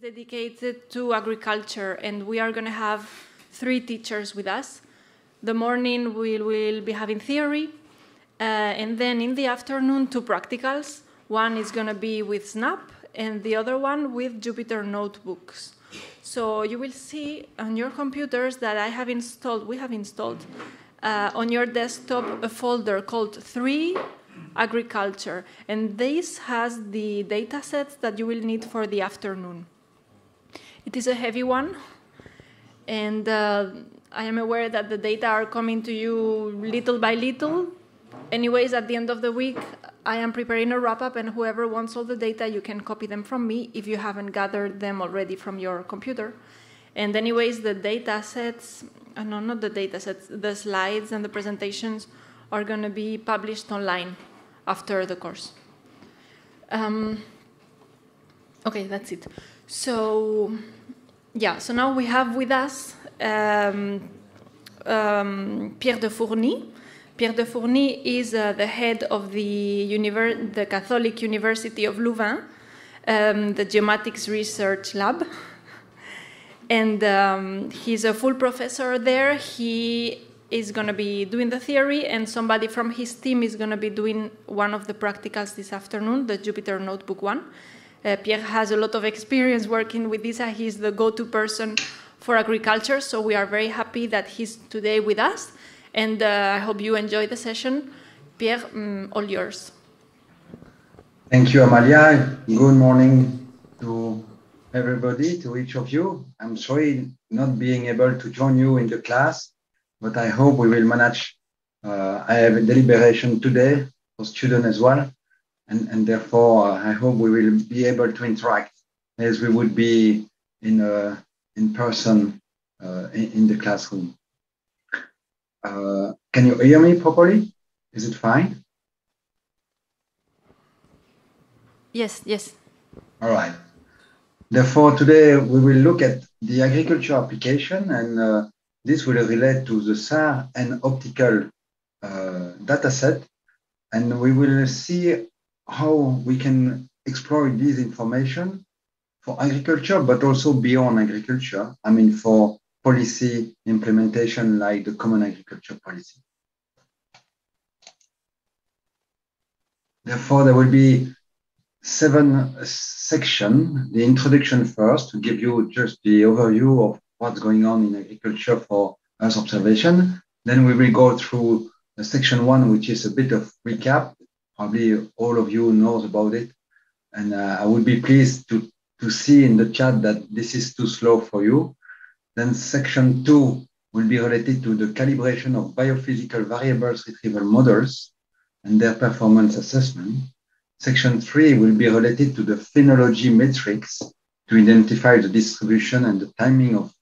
Dedicated to agriculture, and we are going to have 3 teachers with us. The morning we will be having theory, and then in the afternoon 2 practicals. One is going to be with Snap and the other one with Jupyter notebooks. So you will see on your computers that we have installed on your desktop a folder called 3 Agriculture, and this has the data sets that you will need for the afternoon. It is a heavy one, and I am aware that the data are coming to you little by little. Anyways, at the end of the week, I am preparing a wrap-up, and whoever wants all the data, you can copy them from me if you haven't gathered them already from your computer. And anyways, the data sets, no, not the data sets, the slides and the presentations are going to be published online after the course. Okay, that's it. So, yeah, so now we have with us Pierre Defourny. Pierre Defourny is the head of the Catholic University of Louvain, the Geomatics Research Lab. And he's a full professor there. He is going to be doing the theory, and somebody from his team is going to be doing one of the practicals this afternoon, the Jupyter Notebook one. Pierre has a lot of experience working with this. He's the go-to person for agriculture, so we are very happy that he's today with us. And I hope you enjoy the session. Pierre, all yours. Thank you, Amalia. Good morning to everybody, to each of you. I'm sorry not being able to join you in the class, but I hope we will manage. I have a deliberation today for students as well. And therefore, I hope we will be able to interact as we would be in person in the classroom. Can you hear me properly? Is it fine? Yes, yes. All right. Therefore, today we will look at the agriculture application, and this will relate to the SAR and optical data set. And we will see how we can explore this information for agriculture, but also beyond agriculture. I mean, for policy implementation like the Common Agriculture Policy. Therefore, there will be 7 sections. The introduction first, to give you just the overview of what's going on in agriculture for Earth observation. Then we will go through section 1, which is a bit of recap. Probably all of you knows about it. And I would be pleased to see in the chat that this is too slow for you. Then section 2 will be related to the calibration of biophysical variables retrieval models and their performance assessment. Section 3 will be related to the phenology metrics to identify the distribution and the timing of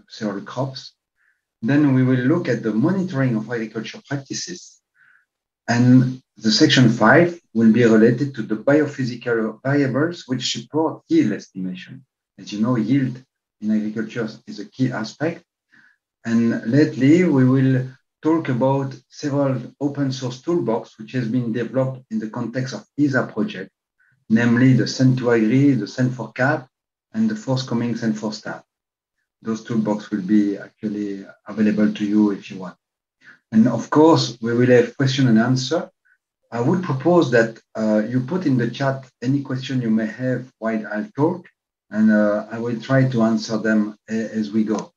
cereal crops. Then we will look at the monitoring of agriculture practices. And the section 5 will be related to the biophysical variables which support yield estimation. As you know, yield in agriculture is a key aspect. And lately, we will talk about several open source toolbox which has been developed in the context of ESA project, namely the Sen2Agri, the Sen4Cap, and the forthcoming Sen4Stat. Those toolbox will be actually available to you if you want. And of course, we will have question and answer. I would propose that you put in the chat any question you may have while I talk, and I will try to answer them as we go.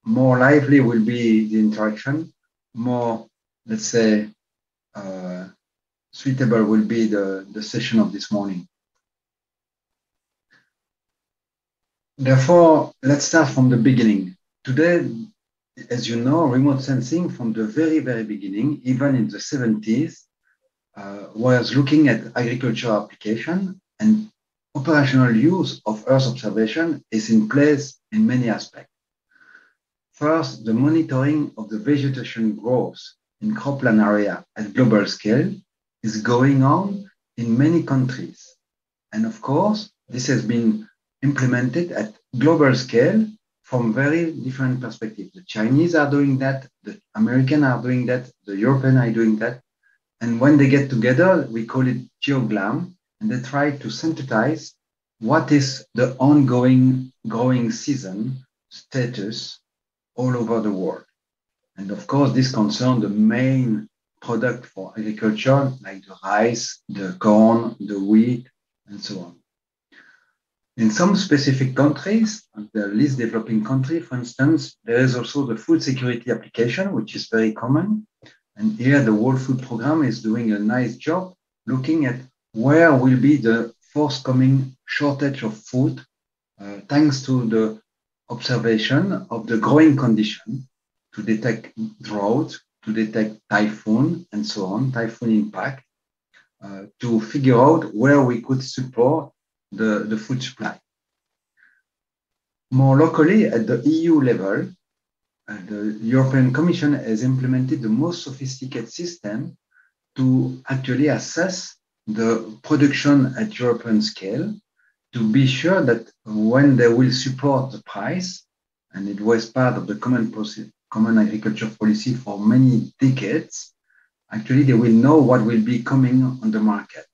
More lively will be the interaction. More, let's say, suitable will be the session of this morning. Therefore, let's start from the beginning. Today, as you know, remote sensing from the very, very beginning, even in the 70s, was looking at agricultural application, and operational use of Earth observation is in place in many aspects. First, the monitoring of the vegetation growth in cropland area at global scale is going on in many countries. And of course, this has been implemented at global scale from very different perspectives. The Chinese are doing that, the Americans are doing that, the Europeans are doing that. And when they get together, we call it GeoGlam, and they try to synthesize what is the ongoing growing season status all over the world. And of course, this concerns the main product for agriculture, like the rice, the corn, the wheat, and so on. In some specific countries, the least developing country, for instance, there is also the food security application, which is very common. And here the World Food Programme is doing a nice job looking at where will be the forthcoming shortage of food, thanks to the observation of the growing condition to detect drought, to detect typhoon, and so on, typhoon impact, to figure out where we could support the food supply. More locally, at the EU level, the European Commission has implemented the most sophisticated system to actually assess the production at European scale to be sure that when they will support the price, and it was part of the common agriculture policy for many decades, actually they will know what will be coming on the market.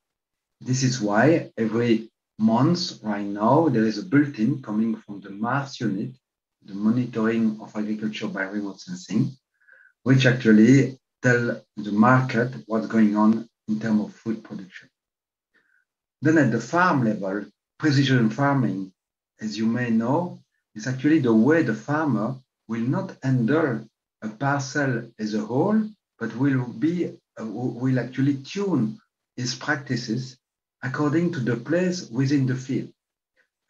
This is why every month right now there is a bulletin coming from the MARS unit, the monitoring of agriculture by remote sensing, which actually tell the market what's going on in terms of food production. Then at the farm level, precision farming, as you may know, is actually the way the farmer will not handle a parcel as a whole, but will actually tune his practices according to the place within the field.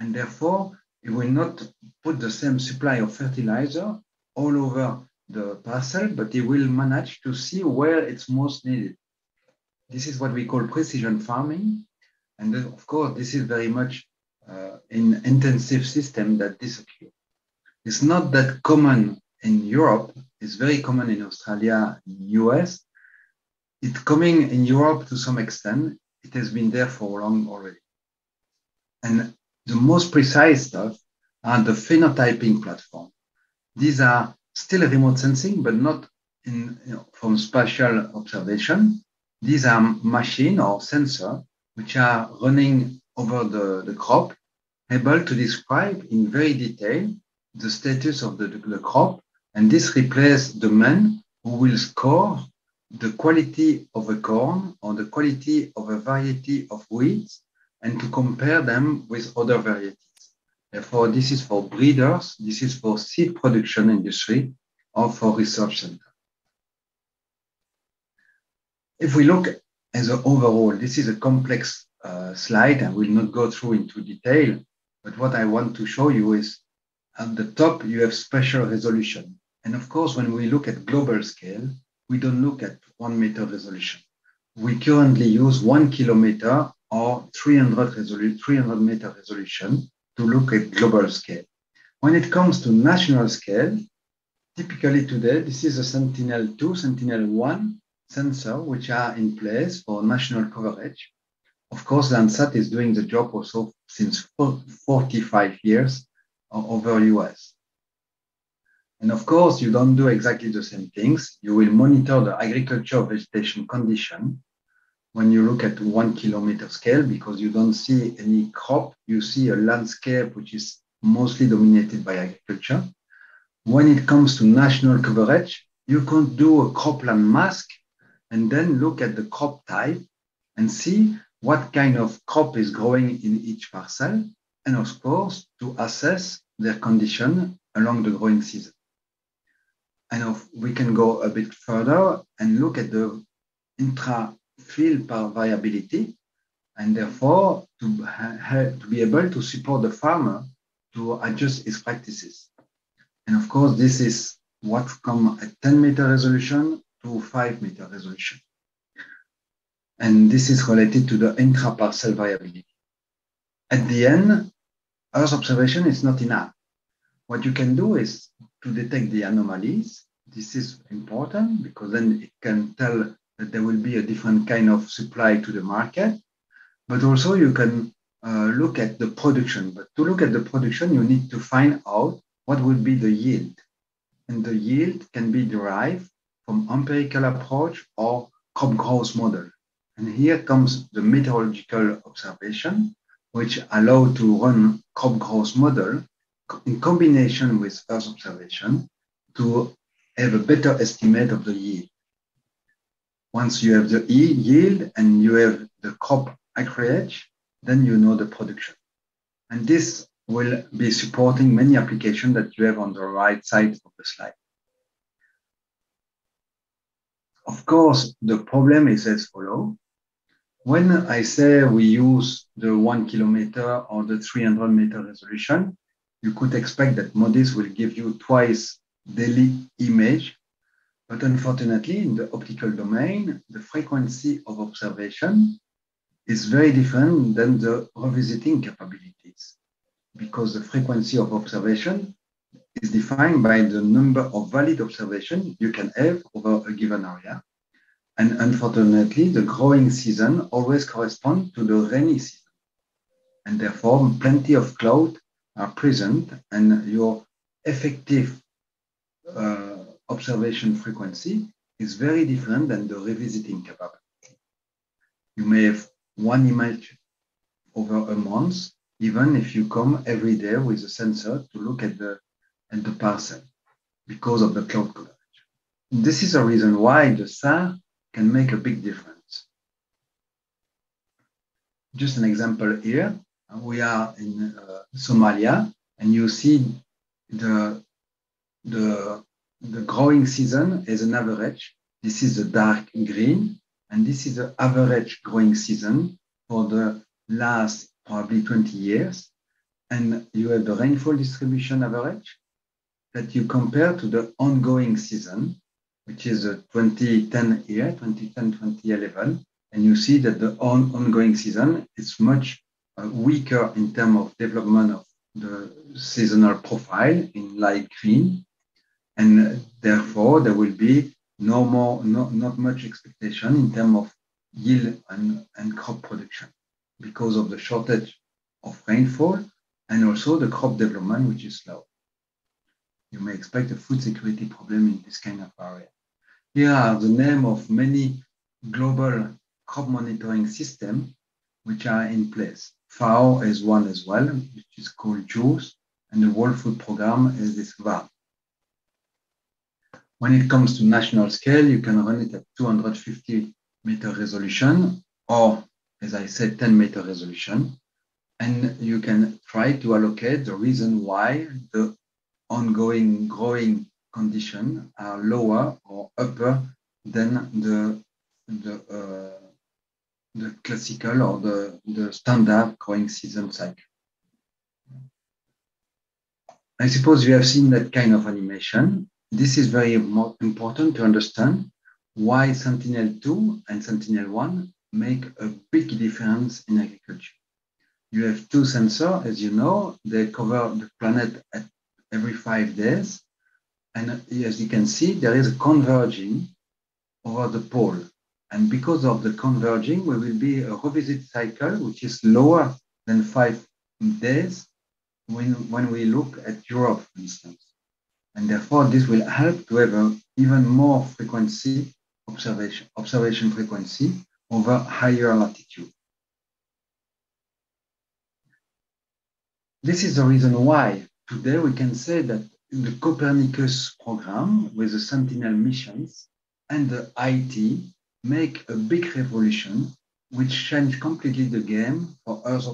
And therefore, he will not put the same supply of fertilizer all over the parcel, but he will manage to see where it's most needed. This is what we call precision farming. And then, of course, this is very much in intensive system that this occurs. It's not that common in Europe. It's very common in Australia, in the US. It's coming in Europe to some extent. It has been there for long already. And the most precise stuff are the phenotyping platform. These are still remote sensing, but not from spatial observation. These are machine or sensor which are running over the crop, able to describe in very detail the status of the crop. And this replaces the man who will score the quality of a corn or the quality of a variety of wheat and to compare them with other varieties. Therefore, this is for breeders, this is for seed production industry or for research center. If we look as an overall, this is a complex slide. I will not go through into detail, but what I want to show you is at the top, you have spatial resolution. And of course, when we look at global scale, we don't look at 1 meter resolution. We currently use 1 kilometer or 300 meter resolution to look at global scale. When it comes to national scale, typically today, this is a Sentinel-2, Sentinel-1 sensor, which are in place for national coverage. Of course, Landsat is doing the job also since 45 years over US. And of course, you don't do exactly the same things. You will monitor the agriculture vegetation condition when you look at 1 kilometer scale, because you don't see any crop. You see a landscape which is mostly dominated by agriculture. When it comes to national coverage, you can do a cropland mask and then look at the crop type and see what kind of crop is growing in each parcel, and of course, to assess their condition along the growing season. And we can go a bit further and look at the intra-field variability, and therefore to be able to support the farmer to adjust his practices. And of course, this is what comes at 10 meter resolution to 5 meter resolution. And this is related to the intra-parcel variability. At the end, Earth observation is not enough. What you can do is to detect the anomalies. This is important because then it can tell that there will be a different kind of supply to the market. But also you can look at the production. But to look at the production, you need to find out what will be the yield. And the yield can be derived from empirical approach or crop growth model. And here comes the meteorological observation, which allow to run crop growth model in combination with Earth observation to have a better estimate of the yield. Once you have the yield and you have the crop acreage, then you know the production. And this will be supporting many applications that you have on the right side of the slide. Of course, the problem is as follows. When I say we use the 1 kilometer or the 300-meter resolution, you could expect that MODIS will give you twice daily image. But unfortunately, in the optical domain, the frequency of observation is very different than the revisiting capabilities, because the frequency of observation is defined by the number of valid observations you can have over a given area. And unfortunately, the growing season always corresponds to the rainy season. And therefore, plenty of clouds are present, and your effective observation frequency is very different than the revisiting capability. You may have one image over a month, even if you come every day with a sensor to look at the parcel because of the cloud coverage. This is a reason why the SAR can make a big difference. Just an example here. We are in Somalia, and you see the growing season as an average. This is the dark green, and this is the average growing season for the last probably 20 years. And you have the rainfall distribution average that you compare to the ongoing season, which is a 2010 year, 2010-2011. And you see that the ongoing season is much weaker in terms of development of the seasonal profile in light green. And therefore, there will be not much expectation in terms of yield and crop production because of the shortage of rainfall and also the crop development, which is slow. You may expect a food security problem in this kind of area. Here are the name of many global crop monitoring systems which are in place. FAO is one as well, which is called JUICE, and the World Food Programme is this VAR. When it comes to national scale, you can run it at 250-meter resolution, or, as I said, 10-meter resolution, and you can try to allocate the reason why the ongoing growing conditions are lower or upper than the classical or the standard growing season cycle. I suppose you have seen that kind of animation. This is very important to understand why Sentinel-2 and Sentinel-1 make a big difference in agriculture. You have two sensors, as you know, they cover the planet at every 5 days. And as you can see, there is a converging over the pole. And because of the converging, we will be a revisit cycle, which is lower than 5 days when we look at Europe, for instance. And therefore, this will help to have even more frequency observation frequency over higher latitude. This is the reason why today we can say that the Copernicus program with the Sentinel missions and the IT make a big revolution, which changed completely the game for Earth.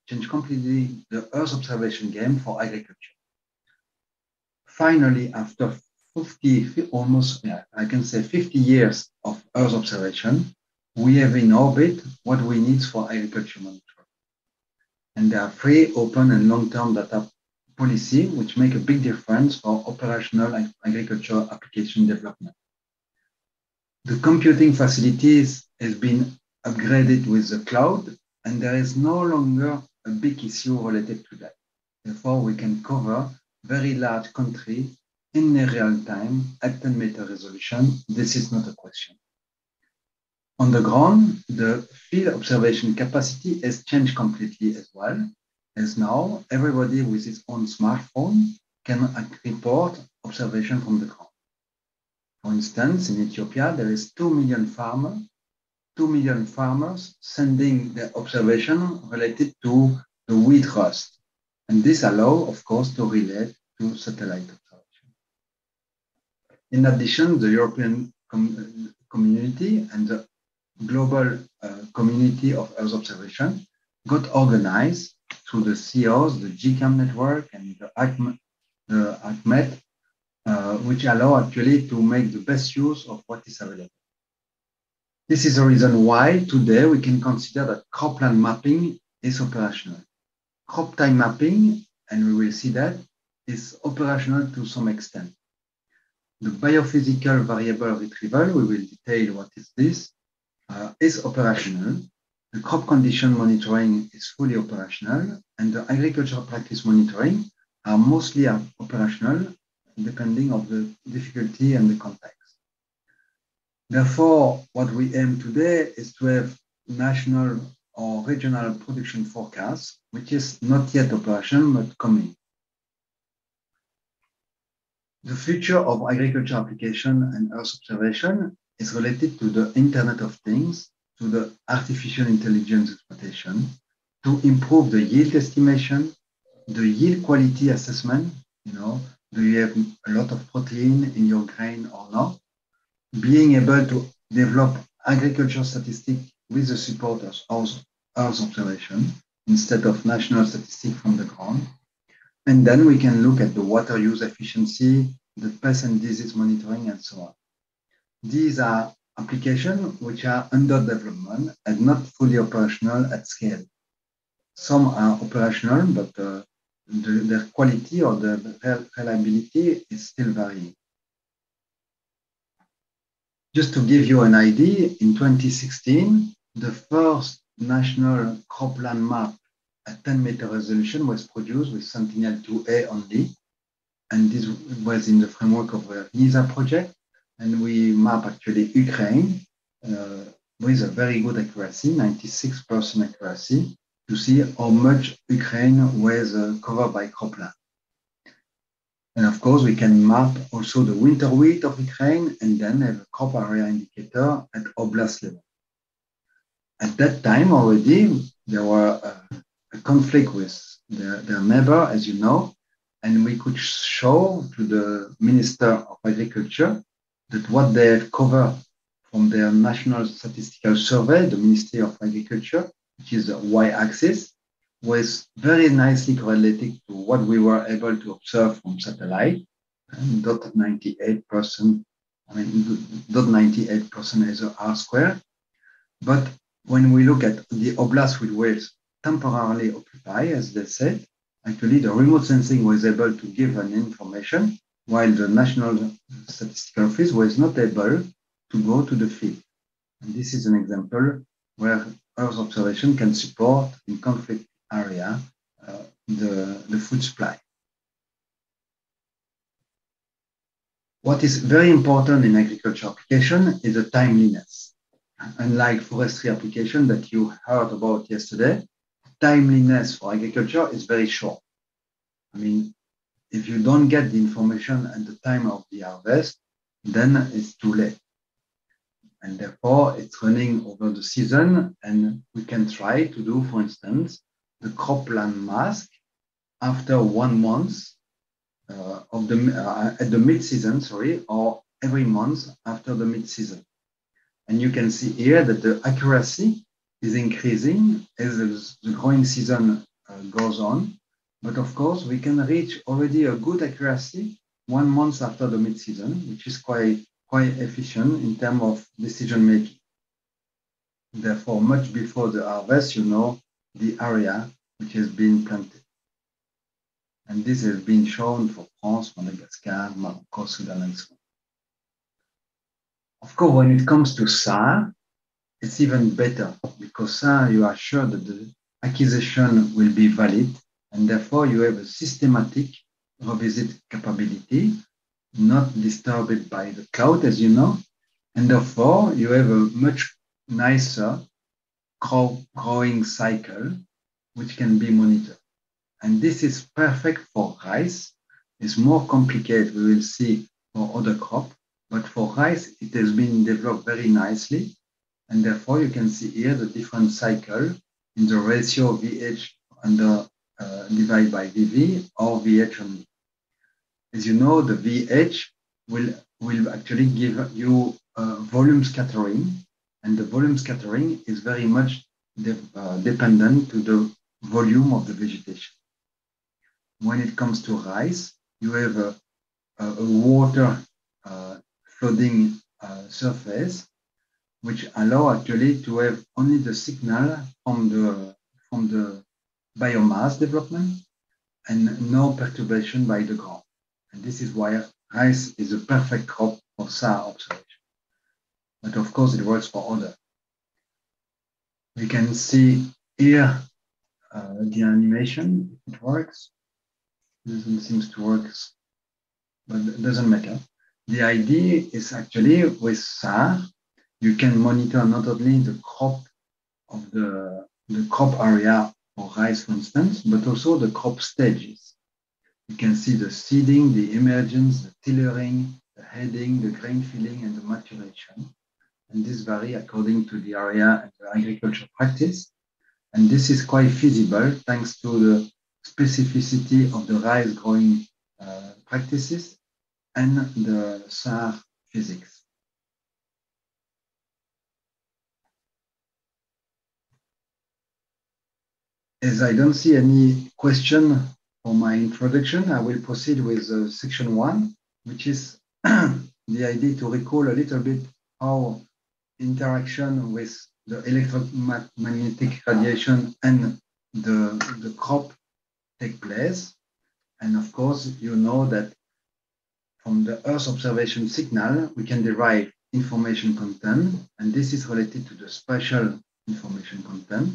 Changed completely the Earth observation game for agriculture. Finally, after 50 years of Earth observation, we have in orbit what we need for agriculture monitoring. And there are free, open, and long-term data policy, which make a big difference for operational agriculture application development. The computing facilities has been upgraded with the cloud, and there is no longer a big issue related to that. Therefore, we can cover very large country in real time at 10-meter resolution. This is not a question. On the ground, the field observation capacity has changed completely as well, as now everybody with his own smartphone can report observation from the ground. For instance, in Ethiopia, there is 2 million farmers 2 million farmers sending their observation related to the wheat rust. And this allows, of course, to relate to satellite observation. In addition, the European community and the global community of Earth observation got organized through the COs, the GCAM network, and the ACMET, which allow actually to make the best use of what is available. This is the reason why today we can consider that cropland mapping is operational. Crop time mapping, and we will see that, is operational to some extent. The biophysical variable retrieval, we will detail what is this, is operational. The crop condition monitoring is fully operational, and the agricultural practice monitoring are mostly operational, depending on the difficulty and the context. Therefore, what we aim today is to have national or regional production forecasts, which is not yet operational, but coming. The future of agriculture application and Earth observation is related to the Internet of Things, to the artificial intelligence exploitation, to improve the yield estimation, the yield quality assessment, do you have a lot of protein in your grain or not? Being able to develop agricultural statistics with the support of Earth observation instead of national statistics from the ground. And then we can look at the water use efficiency, the pest and disease monitoring, and so on. These are applications which are under development and not fully operational at scale. Some are operational, but their quality or the reliability is still varying. Just to give you an idea, in 2016, the first national cropland map at 10-meter resolution was produced with Sentinel-2A only. And this was in the framework of the NISA project. And we map actually Ukraine with a very good accuracy, 96% accuracy, to see how much Ukraine was covered by cropland. And of course, we can map also the winter wheat of Ukraine and then have a crop area indicator at oblast level. At that time already, there were a conflict with their neighbor, as you know, and we could show to the Minister of Agriculture that what they have covered from their National Statistical Survey, the Ministry of Agriculture, which is the y-axis, was very nicely correlated to what we were able to observe from satellite, and 0.98%, I mean, 0.98% is R squared. But when we look at the oblast which was temporarily occupied, as they said, actually the remote sensing was able to give an information, while the National Statistical Office was not able to go to the field. And this is an example where Earth observation can support in conflict area the food supply. What is very important in agriculture application is the timeliness. Unlike forestry application that you heard about yesterday, timeliness for agriculture is very short. I mean, if you don't get the information at the time of the harvest, then it's too late. And therefore, it's running over the season, and we can try to do, for instance, the cropland mask after 1 month at the mid-season, or every month after the mid-season. And you can see here that the accuracy is increasing as the growing season goes on. But of course, we can reach already a good accuracy 1 month after the mid-season, which is quite efficient in terms of decision making. Therefore, much before the harvest, you know the area which has been planted. And this has been shown for France, Madagascar, Morocco, Sudan, and so on. Of course, when it comes to SAR, it's even better because SAR, you are sure that the acquisition will be valid, and therefore you have a systematic revisit capability, not disturbed by the cloud, as you know, and therefore you have a much nicer growing cycle which can be monitored. And this is perfect for rice. It's more complicated, we will see, for other crops, but for rice, it has been developed very nicely. And therefore, you can see here the different cycle in the ratio VH under divided by VV or VH only. As you know, the VH will actually give you volume scattering, and the volume scattering is very much dependent to the volume of the vegetation. When it comes to rice, you have a water flooding surface, which allow actually to have only the signal from the biomass development and no perturbation by the ground. And this is why rice is a perfect crop for SAR observation. But of course, it works for other. We can see here the animation, if it works. It doesn't seem to work, but it doesn't matter. The idea is actually with SAR, you can monitor not only the crop of the crop area for rice, for instance, but also the crop stages. You can see the seeding, the emergence, the tillering, the heading, the grain filling, and the maturation. And this vary according to the area and the agriculture practice. And this is quite feasible thanks to the specificity of the rice growing practices and the SAR physics. As I don't see any question for my introduction, I will proceed with section 1, which is the idea to recall a little bit how interaction with the electromagnetic radiation and the crop take place. And of course, you know that from the Earth observation signal, we can derive information content, and this is related to the spatial information content,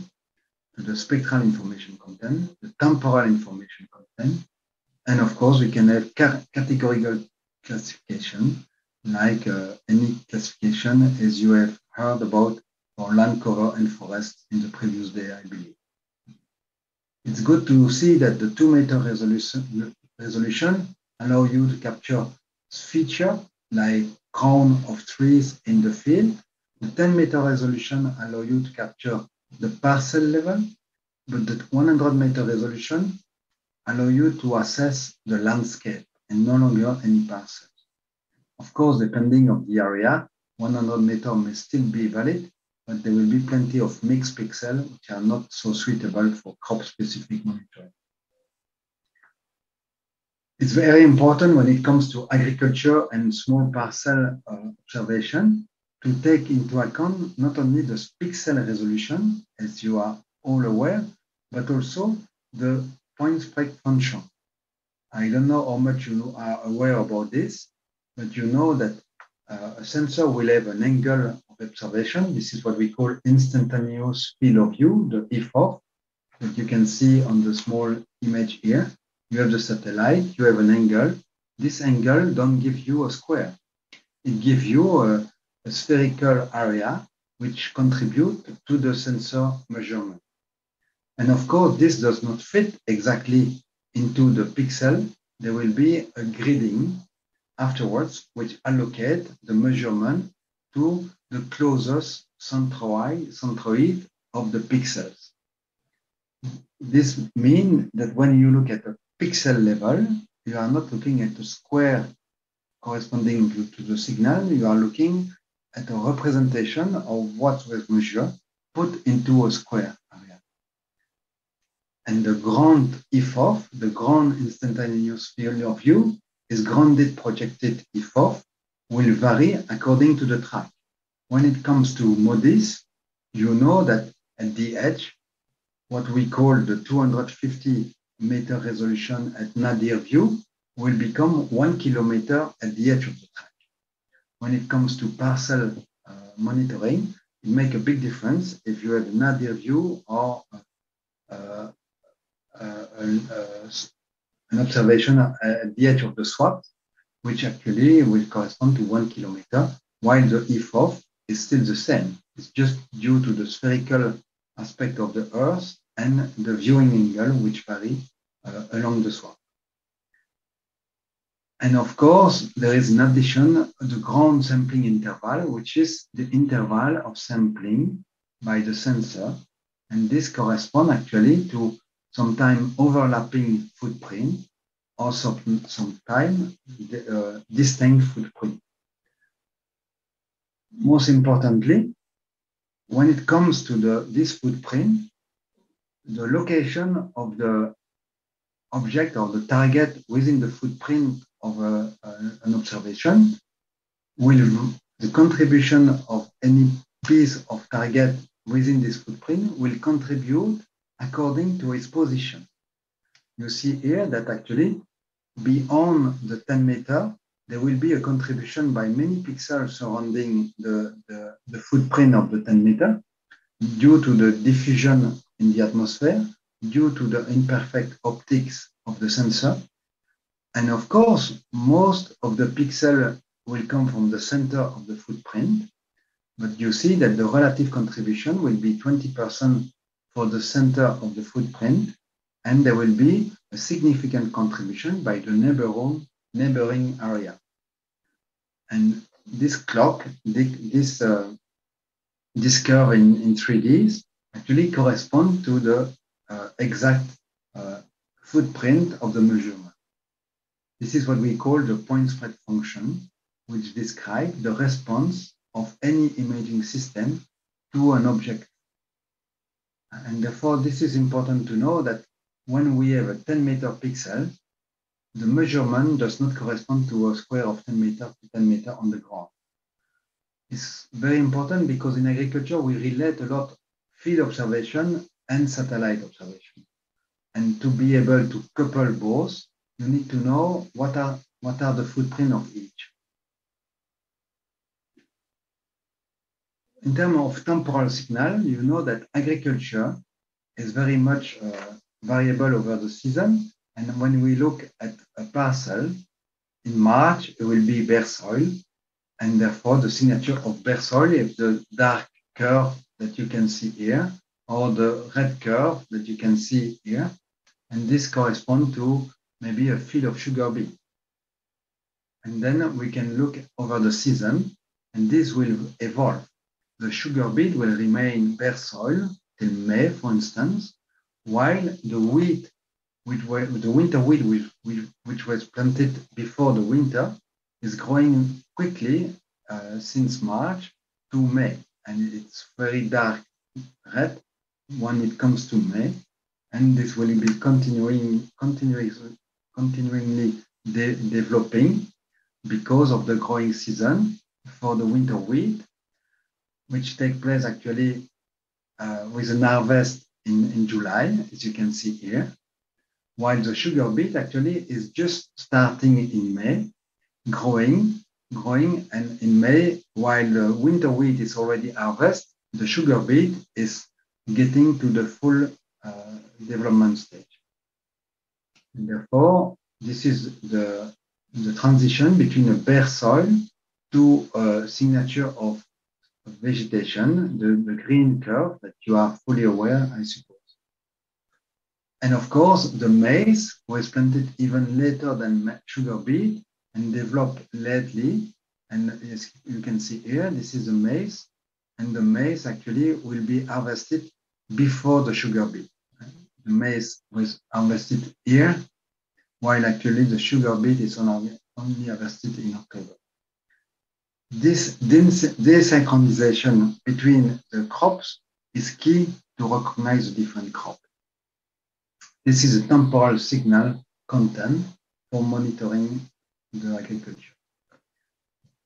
to the spectral information content, the temporal information content, and of course, we can have categorical classification, like any classification as you have heard about for land cover and forest in the previous day, I believe. It's good to see that the 2-meter resolution allow you to capture feature like crown of trees in the field. The 10-meter resolution allow you to capture the parcel level, but the 100-meter resolution allow you to assess the landscape and no longer any parcels. Of course, depending on the area, 100 meter may still be valid, but there will be plenty of mixed pixels which are not so suitable for crop-specific monitoring. It's very important when it comes to agriculture and small parcel observation to take into account not only the pixel resolution, as you are all aware, but also the point spread function. I don't know how much you are aware about this, but you know that a sensor will have an angle of observation. This is what we call instantaneous field of view, the IFOV, that you can see on the small image here. You have the satellite, you have an angle. This angle don't give you a square. It gives you a spherical area which contribute to the sensor measurement. And of course, this does not fit exactly into the pixel. There will be a gridding afterwards, which allocate the measurement to the closest centroid of the pixels. This means that when you look at the pixel level, you are not looking at the square corresponding to the signal, you are looking at a representation of what was measured put into a square area. And the ground IFOV, the ground instantaneous field of view, is grounded projected IFOV, will vary according to the track. When it comes to MODIS, you know that at the edge, what we call the 250-meter resolution at nadir view will become 1 kilometer at the edge of the track. When it comes to parcel monitoring, it makes a big difference if you have a nadir view or an observation at the edge of the swap, which actually will correspond to 1 kilometer, while the IFOV is still the same. It's just due to the spherical aspect of the Earth and the viewing angle, which vary along the swap. And of course, there is in addition the ground sampling interval, which is the interval of sampling by the sensor. And this corresponds actually to sometime overlapping footprint or sometime distinct footprint. Most importantly, when it comes to this footprint, the location of the object or the target within the footprint of an observation the contribution of any piece of target within this footprint will contribute according to its position. You see here that actually beyond the 10 meter, there will be a contribution by many pixels surrounding the footprint of the 10 meter due to the diffusion in the atmosphere, due to the imperfect optics of the sensor. And of course, most of the pixel will come from the center of the footprint, but you see that the relative contribution will be 20% for the center of the footprint, and there will be a significant contribution by the neighboring area. And this clock, this curve in 3D actually corresponds to the exact footprint of the measurement. This is what we call the point spread function, which describes the response of any imaging system to an object. And therefore, this is important to know that when we have a 10 meter pixel, the measurement does not correspond to a square of 10 meter to 10 meter on the ground. It's very important because in agriculture, we relate a lot field observation and satellite observation. And to be able to couple both, you need to know what are the footprint of each. In terms of temporal signal, you know that agriculture is very much variable over the season. And when we look at a parcel, in March, it will be bare soil. And therefore, the signature of bare soil is the dark curve that you can see here, or the red curve that you can see here. And this corresponds to maybe a field of sugar beet. And then we can look over the season, and this will evolve. The sugar beet will remain bare soil till May, for instance, while the wheat, the winter wheat which was planted before the winter, is growing quickly since March to May. And it's very dark red when it comes to May. And this will be continuingly developing because of the growing season for the winter wheat, which takes place actually with an harvest in July, as you can see here, while the sugar beet actually is just starting in May, growing, and in May, while the winter wheat is already harvested, the sugar beet is getting to the full development stage. And therefore, this is the transition between a bare soil to a signature of vegetation, the green curve that you are fully aware, I suppose. And of course, the maize was planted even later than sugar beet and developed lately. And as you can see here, this is the maize. And the maize actually will be harvested before the sugar beet. The maize was harvested here, while actually the sugar beet is only harvested in October. This desynchronization between the crops is key to recognize the different crops. This is a temporal signal content for monitoring the agriculture.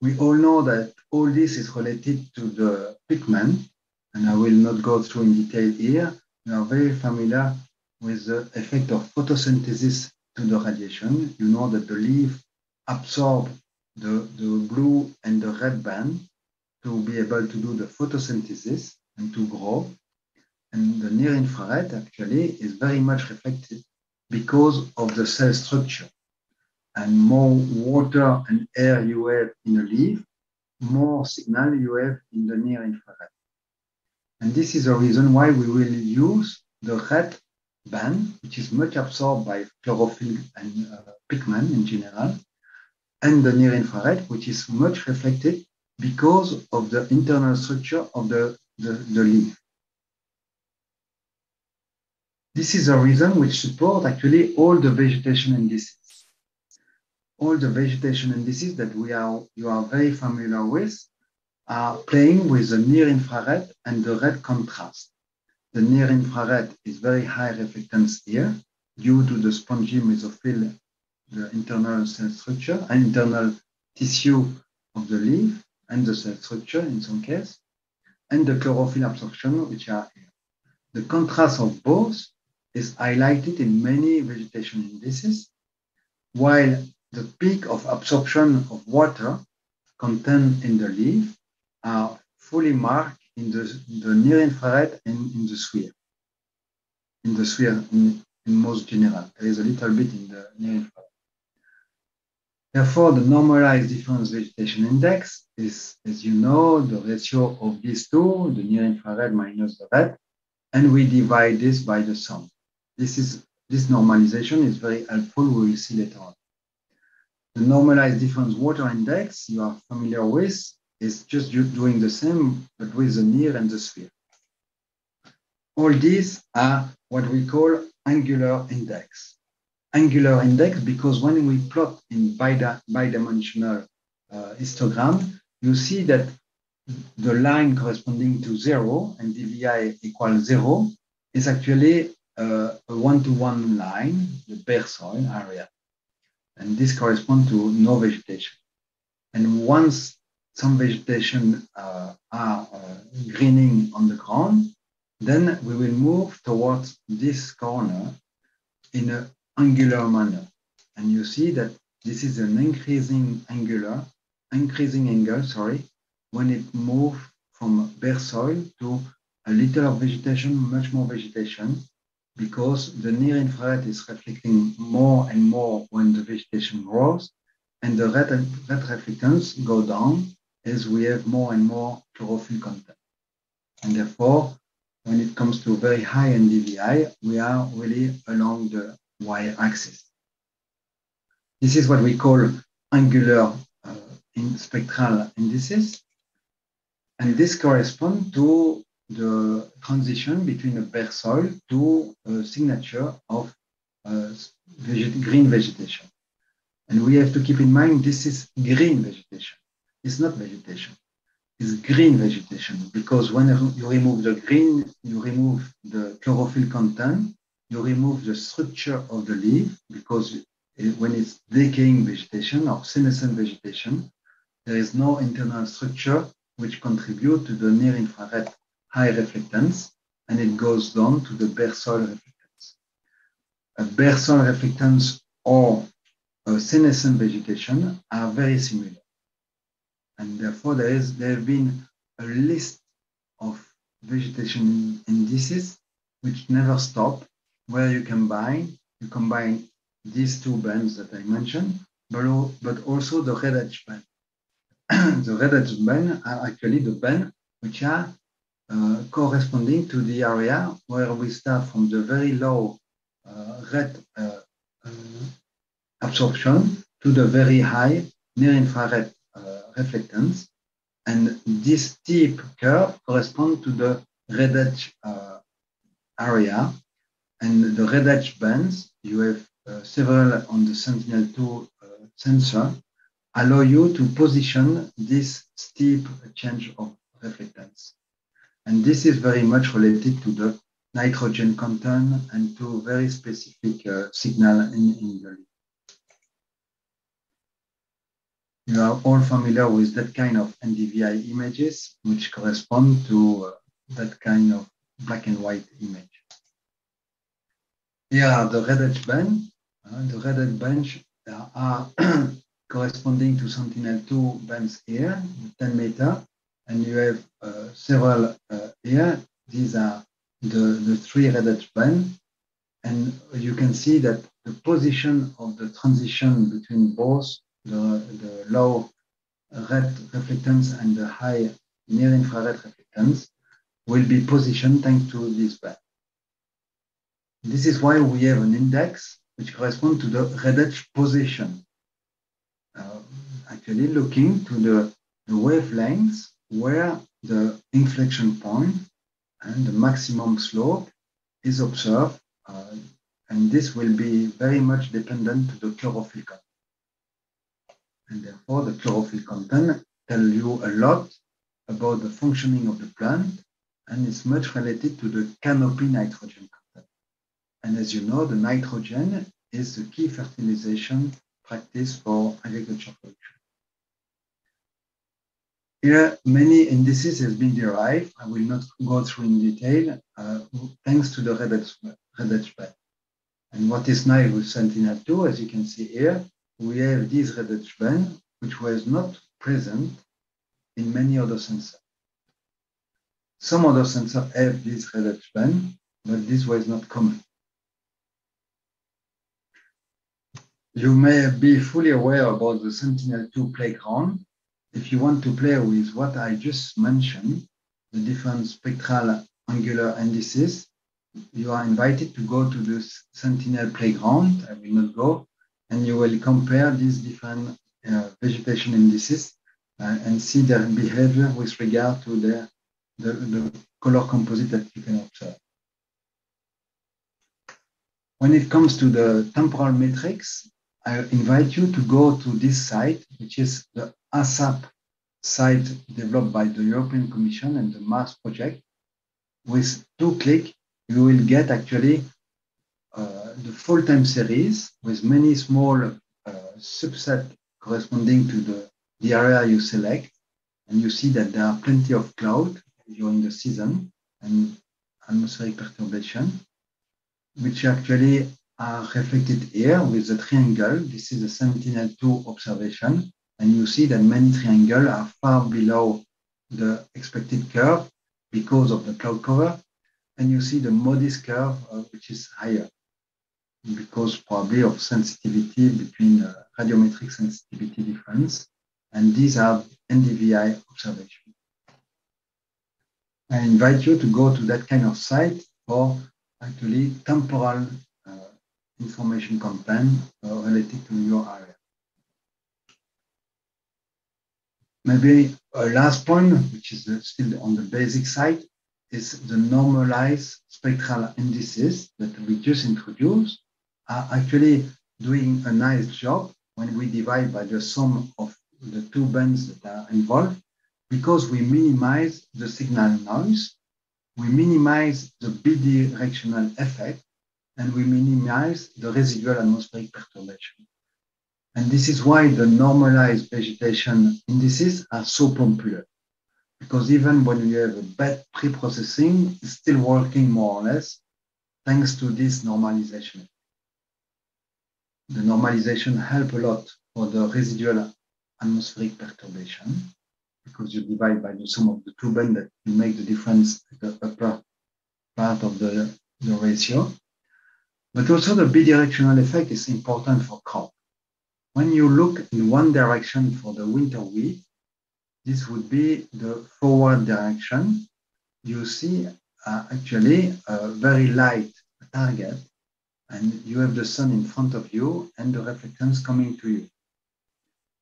We all know that all this is related to the pigment, and I will not go through in detail here. We are very familiar with the effect of photosynthesis to the radiation. You know that the leaf absorbs the blue and the red band to be able to do the photosynthesis and to grow. And the near infrared actually is very much reflected because of the cell structure. And more water and air you have in a leaf, more signal you have in the near infrared. And this is the reason why we will use the red band, which is much absorbed by chlorophyll and pigment in general, and the near infrared, which is much reflected because of the internal structure of the leaf. This is a reason which supports actually all the vegetation indices. All the vegetation indices that you are very familiar with are playing with the near infrared and the red contrast. The near infrared is very high reflectance here due to the spongy mesophyll, the internal cell structure, and internal tissue of the leaf and the cell structure in some case, and the chlorophyll absorption, which are here. The contrast of both is highlighted in many vegetation indices, while the peak of absorption of water contained in the leaf are fully marked in the near infrared and in the sphere. In the sphere, in most general, there is a little bit in the near infrared. Therefore, the normalized difference vegetation index is, as you know, the ratio of these two, the near infrared minus the red, and we divide this by the sum. This normalization is very helpful, we will see later on. The normalized difference water index you are familiar with is just doing the same, but with the near and the sphere. All these are what we call angular index. Angular index because when we plot in bidimensional histogram, you see that the line corresponding to 0 and dvi equals 0 is actually a one-to-one line, the bare soil area. And this corresponds to no vegetation. And once some vegetation are greening on the ground, then we will move towards this corner in an angular manner. And you see that this is an increasing angle, when it moves from bare soil to a little of vegetation, much more vegetation, because the near infrared is reflecting more and more when the vegetation grows, and the red reflectance go down as we have more and more chlorophyll content. And therefore, when it comes to very high NDVI, we are really along the y-axis. This is what we call angular spectral indices. And this corresponds to the transition between a bare soil to a signature of green vegetation. And we have to keep in mind this is green vegetation. It's not vegetation. It's green vegetation because when you remove the green, you remove the chlorophyll content, you remove the structure of the leaf because when it's decaying vegetation or senescent vegetation, there is no internal structure which contribute to the near infrared high reflectance, and it goes down to the bare soil reflectance. A bare soil reflectance or a senescent vegetation are very similar. And therefore, there have been a list of vegetation indices which never stop, where you combine these two bands that I mentioned, but also the red edge band. The red edge band are actually the band which are corresponding to the area where we start from the very low red absorption to the very high near infrared reflectance. And this steep curve corresponds to the red edge area. And the red edge bands, you have several on the Sentinel-2 sensor, allow you to position this steep change of reflectance. And this is very much related to the nitrogen content and to very specific signal in the leaf. You are all familiar with that kind of NDVI images, which correspond to that kind of black and white image. Here are the red edge band. The red edge bands are corresponding to Sentinel-2 bands here, 10 meter, and you have several here. These are the three red edge bands, and you can see that the position of the transition between both the low red reflectance and the high near infrared reflectance will be positioned thanks to this band. This is why we have an index which corresponds to the red edge position. actually looking to the wavelengths where the inflection point and the maximum slope is observed, and this will be very much dependent to the chlorophyll content. And therefore, the chlorophyll content tells you a lot about the functioning of the plant, and it's much related to the canopy nitrogen content. And as you know, the nitrogen is the key fertilization practice for agriculture production. Here, many indices have been derived. I will not go through in detail, thanks to the red edge band. And what is nice with Sentinel-2, as you can see here, we have this red edge band, which was not present in many other sensors. Some other sensors have this red edge band, but this was not common. You may be fully aware about the Sentinel-2 playground. If you want to play with what I just mentioned, the different spectral angular indices, you are invited to go to the Sentinel playground. I will not go, and you will compare these different vegetation indices and see their behavior with regard to the color composite that you can observe. When it comes to the temporal metrics, I invite you to go to this site, which is the ASAP site developed by the European Commission and the Mars project. With 2 clicks, you will get actually the full time series with many small subsets corresponding to the area you select. And you see that there are plenty of cloud during the season and atmospheric perturbation, which actually are reflected here with the triangle. This is the Sentinel-2 observation. And you see that many triangles are far below the expected curve because of the cloud cover. And you see the MODIS curve, which is higher because probably of sensitivity between radiometric sensitivity difference. And these are NDVI observations. I invite you to go to that kind of site for actually temporal information content related to your area. Maybe a last point, which is still on the basic side, is the normalized spectral indices that we just introduced are actually doing a nice job when we divide by the sum of the 2 bands that are involved, because we minimize the signal noise, we minimize the bidirectional effect, and we minimize the residual atmospheric perturbation. And this is why the normalized vegetation indices are so popular, because even when you have a bad pre-processing, it's still working more or less thanks to this normalization. The normalization helps a lot for the residual atmospheric perturbation, because you divide by the sum of the 2 bands that you make the difference at the upper part of the ratio. But also the bidirectional effect is important for crop. When you look in one direction for the winter wheat, this would be the forward direction. You see actually a very light target, and you have the sun in front of you and the reflectance coming to you.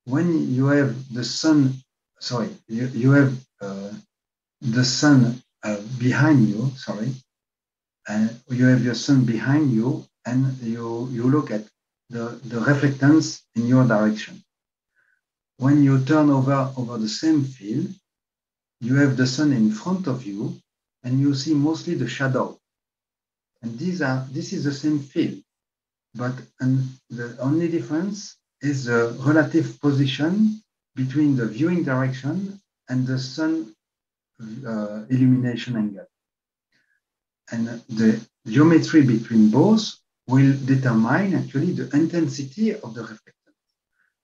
When you have the sun, you have the sun behind you, and you have your sun behind you, and you look at the reflectance in your direction. When you turn over the same field, you have the sun in front of you, and you see mostly the shadow. And this is the same field, but the only difference is the relative position between the viewing direction and the sun illumination angle. And the geometry between both will determine actually the intensity of the reflectance.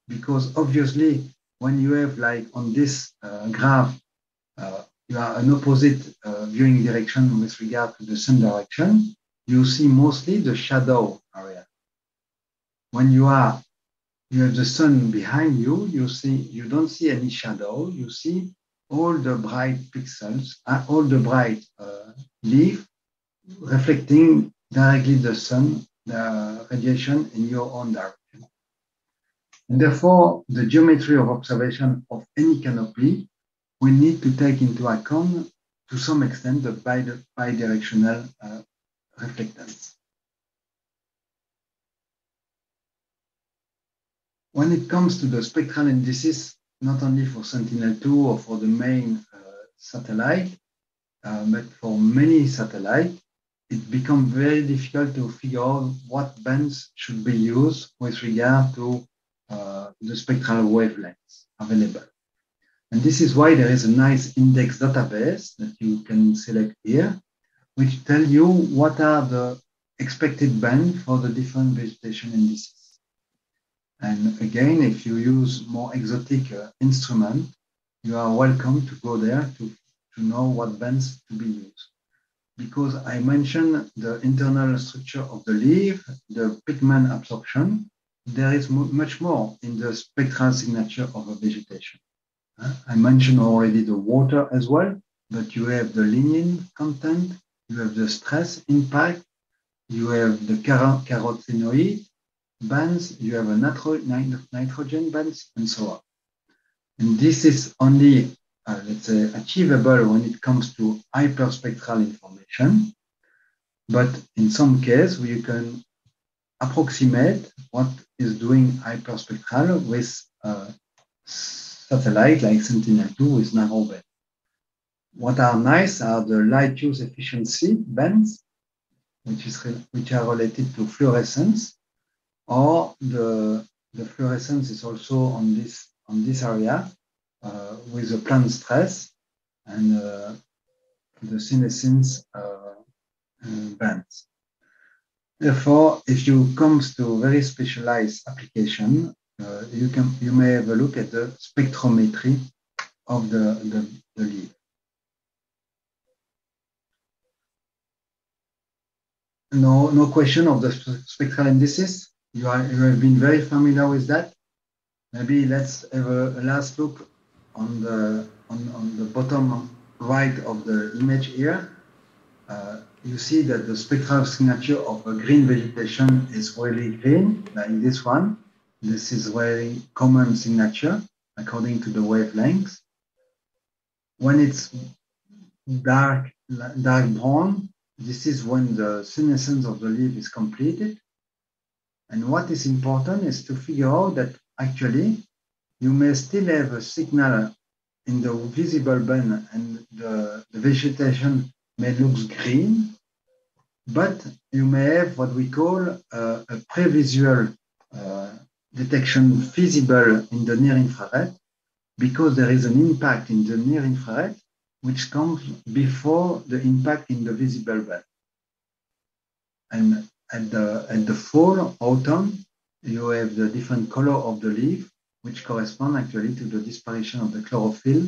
Because obviously, when you have, like on this graph, you are an opposite viewing direction with regard to the sun direction, you see mostly the shadow area. When you have the sun behind you, you don't see any shadow. You see all the bright pixels, all the bright leaf reflecting directly the sun, the radiation in your own direction. And therefore, the geometry of observation of any canopy we need to take into account, to some extent, the bidirectional reflectance. When it comes to the spectral indices, not only for Sentinel-2 or for the main satellite, but for many satellites, it becomes very difficult to figure out what bands should be used with regard to the spectral wavelengths available. And this is why there is a nice index database that you can select here, which tell you what are the expected bands for the different vegetation indices. And again, if you use more exotic instrument, you are welcome to go there to know what bands to be used. Because I mentioned the internal structure of the leaf, the pigment absorption, there is much more in the spectral signature of a vegetation. I mentioned already the water as well, but you have the lignin content, you have the stress impact, you have the carotenoid bands, you have a nitrogen bands, and so on. And this is only, let's say, achievable when it comes to hyperspectral information. But in some cases, we can approximate what is doing hyperspectral with satellite like Sentinel-2 with narrow band. What are nice are the light use efficiency bands, which are related to fluorescence, or the fluorescence is also on this area with the plant stress and the senescence bands. Therefore, if you comes to very specialized application, you may have a look at the spectrometry of the leaf. No question of the spectral indices. You have been very familiar with that. Maybe let's have a last look on the bottom right of the image here. You see that the spectral signature of a green vegetation is really green, like this one. This is very common signature according to the wavelengths. When it's dark brown, this is when the senescence of the leaf is completed. And what is important is to figure out that actually you may still have a signal in the visible band and the vegetation may look green, but you may have what we call a previsual detection visible in the near infrared, because there is an impact in the near infrared which comes before the impact in the visible band. And at the fall, autumn, you have the different color of the leaf, which correspond actually to the dispersion of the chlorophyll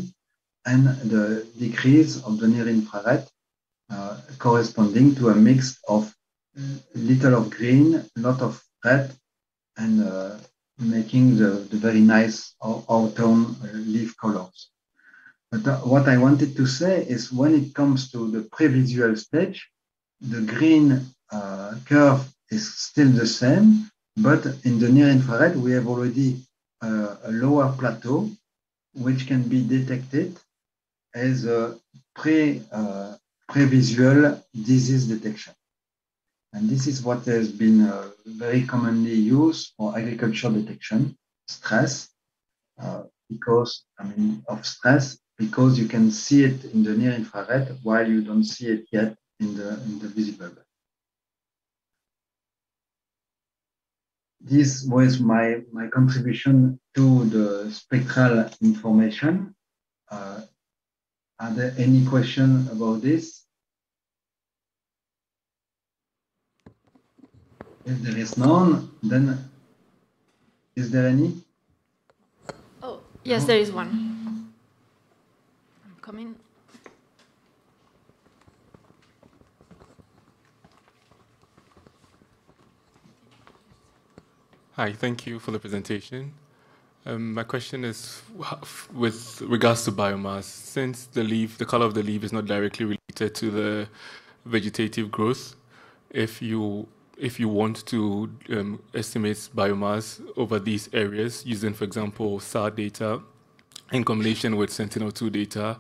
and the decrease of the near infrared, corresponding to a mix of little of green, lot of red, and making the very nice autumn leaf colors. But what I wanted to say is when it comes to the previsual stage, the green curve is still the same, but in the near infrared, we have already a lower plateau, which can be detected as a previsual disease detection. And this is what has been very commonly used for agriculture detection, stress, because you can see it in the near infrared while you don't see it yet in the visible band. This was my contribution to the spectral information. Are there any questions about this? If there is none, then is there any? Oh, yes, there is one. I'm coming. Hi, thank you for the presentation. My question is with regards to biomass. Since the color of the leaf is not directly related to the vegetative growth, if if you want to estimate biomass over these areas using, for example, SAR data in combination with Sentinel-2 data,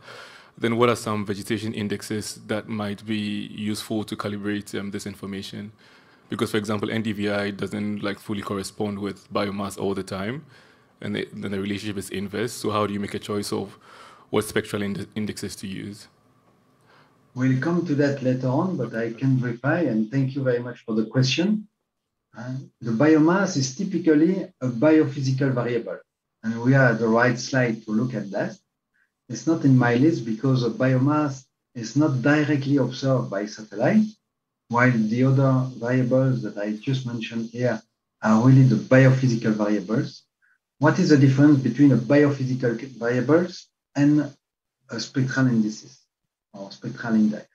then what are some vegetation indexes that might be useful to calibrate this information? Because, for example, NDVI doesn't like fully correspond with biomass all the time, and then the relationship is inverse. So how do you make a choice of what spectral indexes to use? We'll come to that later on, but I can reply, and thank you very much for the question. The biomass is typically a biophysical variable, and we are at the right slide to look at that. It's not in my list because a biomass is not directly observed by satellite, while the other variables that I just mentioned here are really the biophysical variables. What is the difference between a biophysical variables and a spectral indices or spectral index?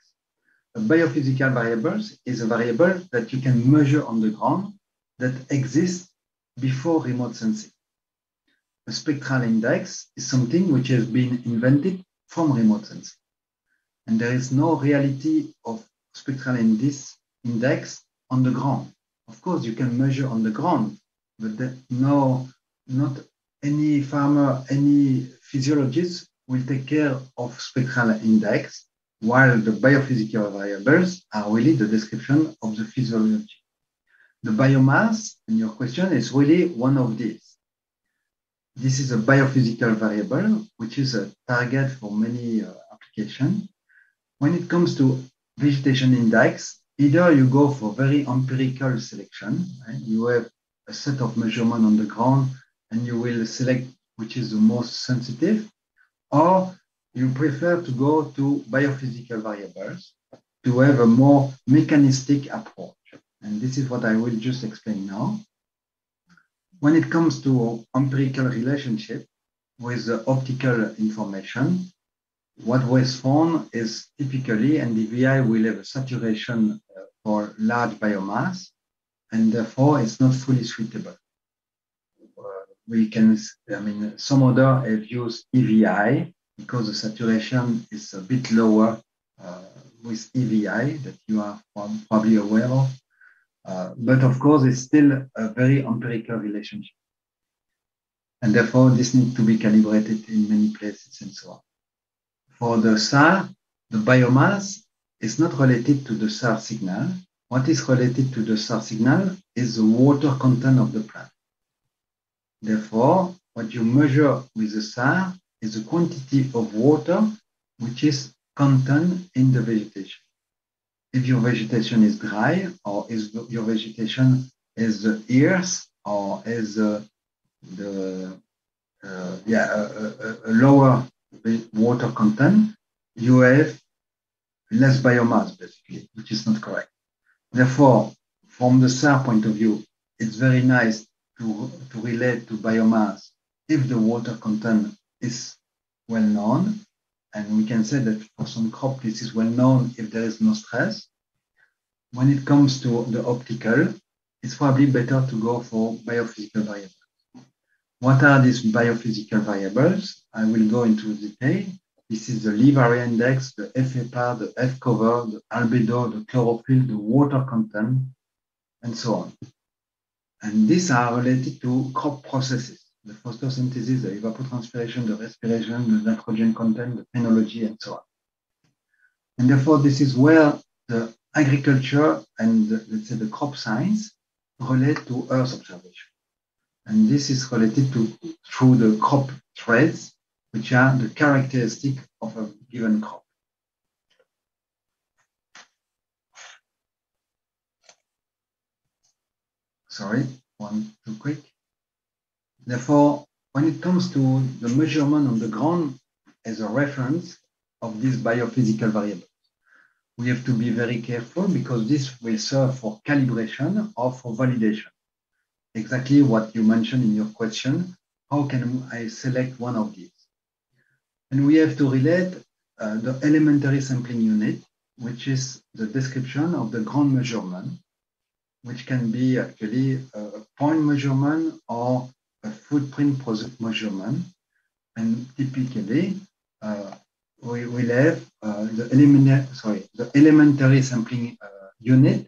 A biophysical variables is a variable that you can measure on the ground that exists before remote sensing. A spectral index is something which has been invented from remote sensing. And there is no reality of spectral index on the ground. Of course, you can measure on the ground, but not any farmer, any physiologist will take care of spectral index, while the biophysical variables are really the description of the physiology. The biomass, in your question, is really one of these. This is a biophysical variable, which is a target for many applications. When it comes to vegetation index, either you go for very empirical selection, right? You have a set of measurements on the ground and you will select which is the most sensitive, or you prefer to go to biophysical variables to have a more mechanistic approach. And this is what I will just explain now. When it comes to empirical relationship with the optical information, what was found is typically NDVI will have a saturation for large biomass, and therefore it's not fully suitable. Some other have used EVI because the saturation is a bit lower with EVI that you are probably aware of. But of course, it's still a very empirical relationship. And therefore, this needs to be calibrated in many places and so on. For the SAR, the biomass is not related to the SAR signal. What is related to the SAR signal is the water content of the plant. Therefore, what you measure with the SAR is the quantity of water which is contained in the vegetation. If your vegetation is dry, or if your vegetation is the ears, or is a lower water content, you have less biomass, basically, which is not correct. Therefore, from the SAR point of view, it's very nice to relate to biomass if the water content is well known. And we can say that for some crop, this is well known if there is no stress. When it comes to the optical, it's probably better to go for biophysical variables. What are these biophysical variables? I will go into detail. This is the leaf area index, the FAPAR, the F cover, the albedo, the chlorophyll, the water content, and so on. And these are related to crop processes, the photosynthesis, the evapotranspiration, the respiration, the nitrogen content, the phenology, and so on. And therefore, this is where the agriculture and, let's say, the crop science relate to Earth observation. And this is related through the crop traits, which are the characteristic of a given crop. Sorry, one too quick. Therefore, when it comes to the measurement on the ground as a reference of these biophysical variables, we have to be very careful because this will serve for calibration or for validation. Exactly what you mentioned in your question, how can I select one of these? And we have to relate the elementary sampling unit, which is the description of the ground measurement, which can be actually a point measurement or a footprint measurement. And typically, we will have the elementary sampling unit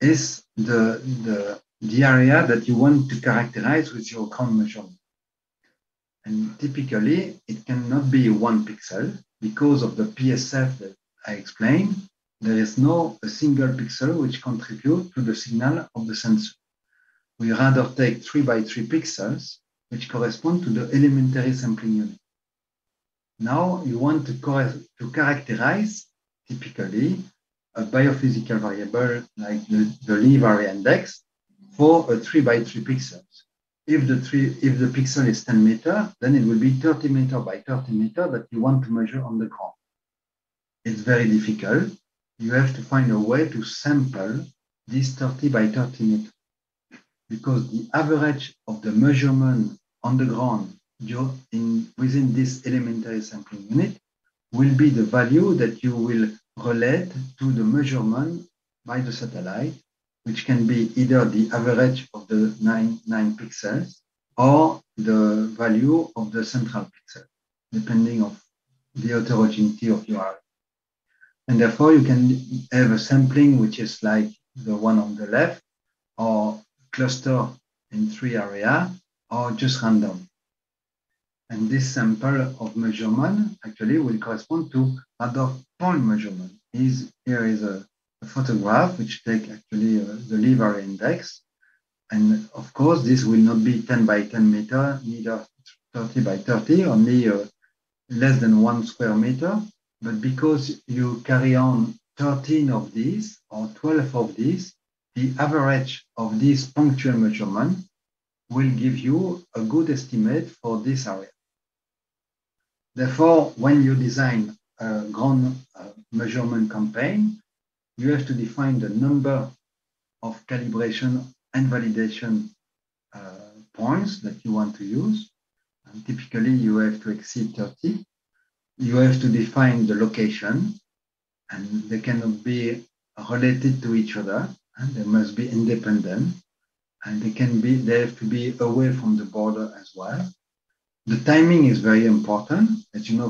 is the area that you want to characterize with your ground measurement. And typically, it cannot be 1 pixel because of the PSF that I explained. There is no a single pixel which contributes to the signal of the sensor. We rather take 3 by 3 pixels, which correspond to the elementary sampling unit. Now you want to characterize typically a biophysical variable like the Lie area index for a 3 by 3 pixels. If the pixel is 10 meters, then it will be 30 meters by 30 meters that you want to measure on the ground. It's very difficult. You have to find a way to sample this 30 by 30 meters because the average of the measurement on the ground within this elementary sampling unit will be the value that you will relate to the measurement by the satellite, which can be either the average of the 9 pixels or the value of the central pixel, depending on the heterogeneity of your area. And therefore, you can have a sampling which is like the one on the left, or cluster in 3 areas, or just random. And this sample of measurement actually will correspond to other point measurement. Here is a photograph which takes actually the Lie area index. And of course, this will not be 10 by 10 meter, neither 30 by 30, only less than 1 square meter. But because you carry on 13 of these or 12 of these, the average of this punctual measurement will give you a good estimate for this area. Therefore, when you design a ground measurement campaign, you have to define the number of calibration and validation points that you want to use. And typically, you have to exceed 30. You have to define the location, and they cannot be related to each other, and they must be independent, and they have to be away from the border as well. The timing is very important. As you know,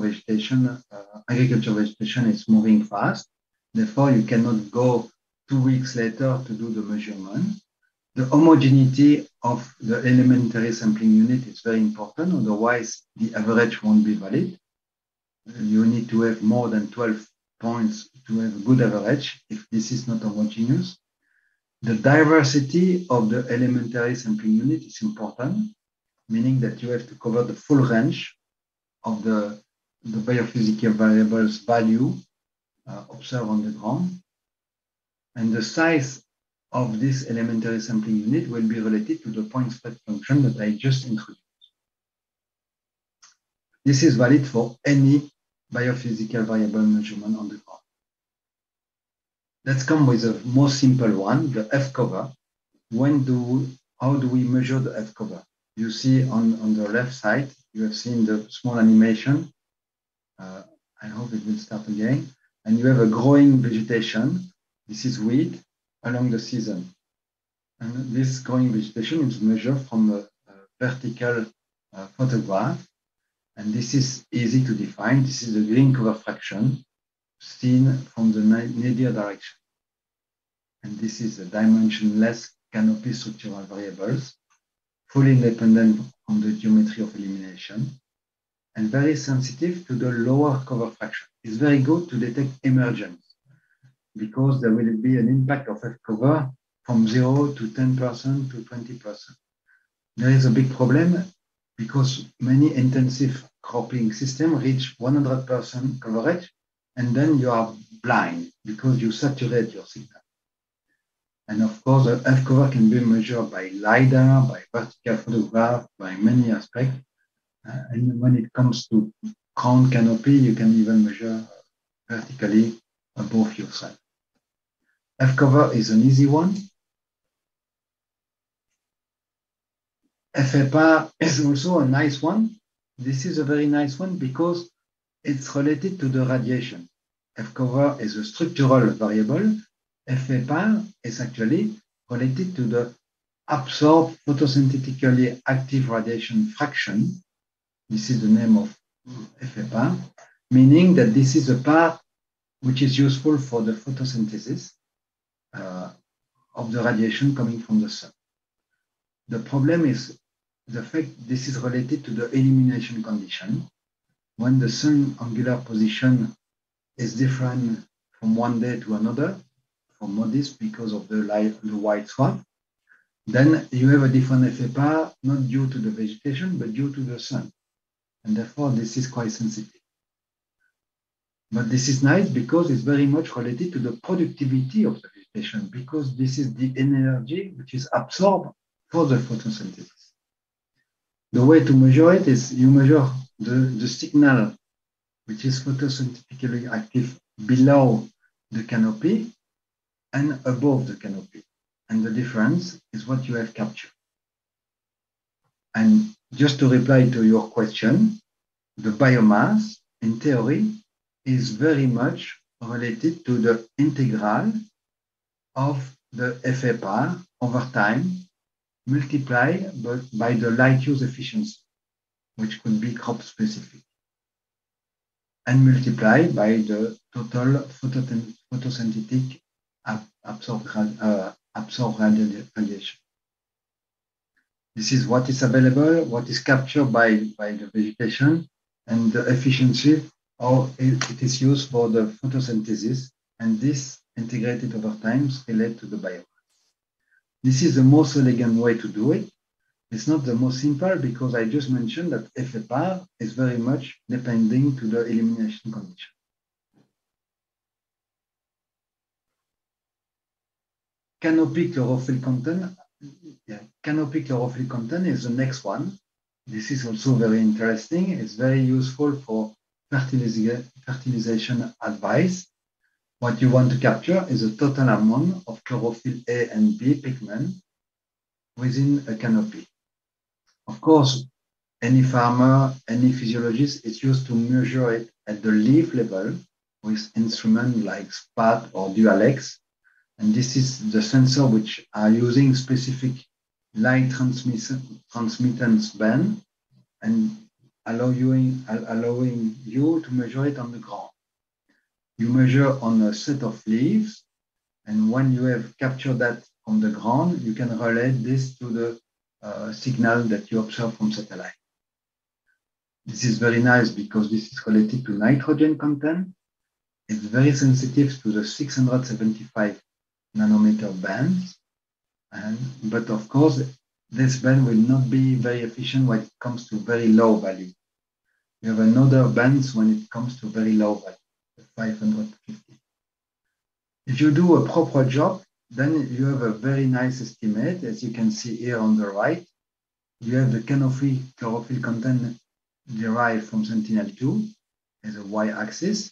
agriculture vegetation is moving fast. Therefore, you cannot go 2 weeks later to do the measurement. The homogeneity of the elementary sampling unit is very important. Otherwise, the average won't be valid. You need to have more than 12 points to have a good average if this is not homogeneous. The diversity of the elementary sampling unit is important, meaning that you have to cover the full range of the biophysical variables value observed on the ground. And the size of this elementary sampling unit will be related to the point spread function that I just introduced. This is valid for any biophysical variable measurement on the ground. Let's come with the most simple one, the F cover. How do we measure the F cover? You see on the left side, you have seen the small animation. I hope it will start again. And you have a growing vegetation. This is wheat along the season. And this growing vegetation is measured from a vertical photograph. And this is easy to define. This is the green cover fraction seen from the nadir direction. And this is the dimensionless canopy structural variables, fully independent from the geometry of elimination, and very sensitive to the lower cover fraction. It's very good to detect emergence because there will be an impact of F cover from 0 to 10% to 20%. There is a big problem because many intensive cropping systems reach 100% coverage, and then you are blind because you saturate your signal. And of course, the F cover can be measured by LiDAR, by vertical photograph, by many aspects. And when it comes to crown canopy, you can even measure vertically above your side. F cover is an easy one. FEPA is also a nice one. This is a very nice one because it's related to the radiation. F cover is a structural variable. FEPA is actually related to the absorbed photosynthetically active radiation fraction. This is the name of FEPA, meaning that this is a part which is useful for the photosynthesis. of the radiation coming from the sun. The problem is the fact this is related to the illumination condition. When the sun angular position is different from one day to another, for MODIS because of the white swath, then you have a different FFR, not due to the vegetation, but due to the sun. And therefore, this is quite sensitive. But this is nice because it's very much related to the productivity of the vegetation, because this is the energy which is absorbed for the photosynthesis. The way to measure it is you measure the signal which is photosynthetically active below the canopy and above the canopy. And the difference is what you have captured. And just to reply to your question, the biomass, in theory, is very much related to the integral of the FFR over time multiplied by the light use efficiency, which could be crop specific, and multiplied by the total photosynthetic absorbed radiation. This is what is available, what is captured by the vegetation, and the efficiency how it is used for the photosynthesis, and this integrated over time relates to the biomass. This is the most elegant way to do it. It's not the most simple because I just mentioned that FFR is very much depending to the elimination condition. Canopy chlorophyll content. Canopy chlorophyll content is the next one. This is also very interesting. It's very useful for fertilization advice. What you want to capture is the total amount of chlorophyll A and B pigment within a canopy. Of course, any farmer, any physiologist is used to measure it at the leaf level with instruments like SPAT or Dual-X. And this is the sensor which are using specific light transmittance band and allowing you to measure it on the ground. You measure on a set of leaves, and when you have captured that on the ground, you can relate this to the signal that you observe from satellite. This is very nice because this is related to nitrogen content. It's very sensitive to the 675 nanometer bands, but of course, this band will not be very efficient when it comes to very low value. You have another bands when it comes to very low value, 550. If you do a proper job, then you have a very nice estimate. As you can see here on the right, you have the canopy chlorophyll content derived from Sentinel-2 as a y-axis,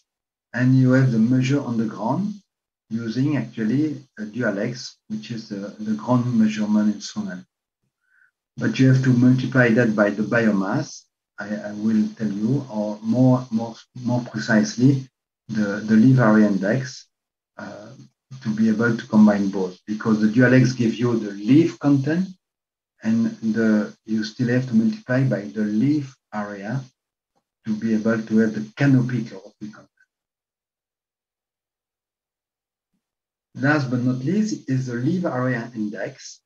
and you have the measure on the ground using actually a Dual-X, which is the ground measurement instrument. But you have to multiply that by the biomass, I will tell you, or more precisely, the leaf area index to be able to combine both, because the Dual-X gives you the leaf content, and you still have to multiply by the leaf area to be able to have the canopy chlorophyll content. Last but not least is the leaf area index,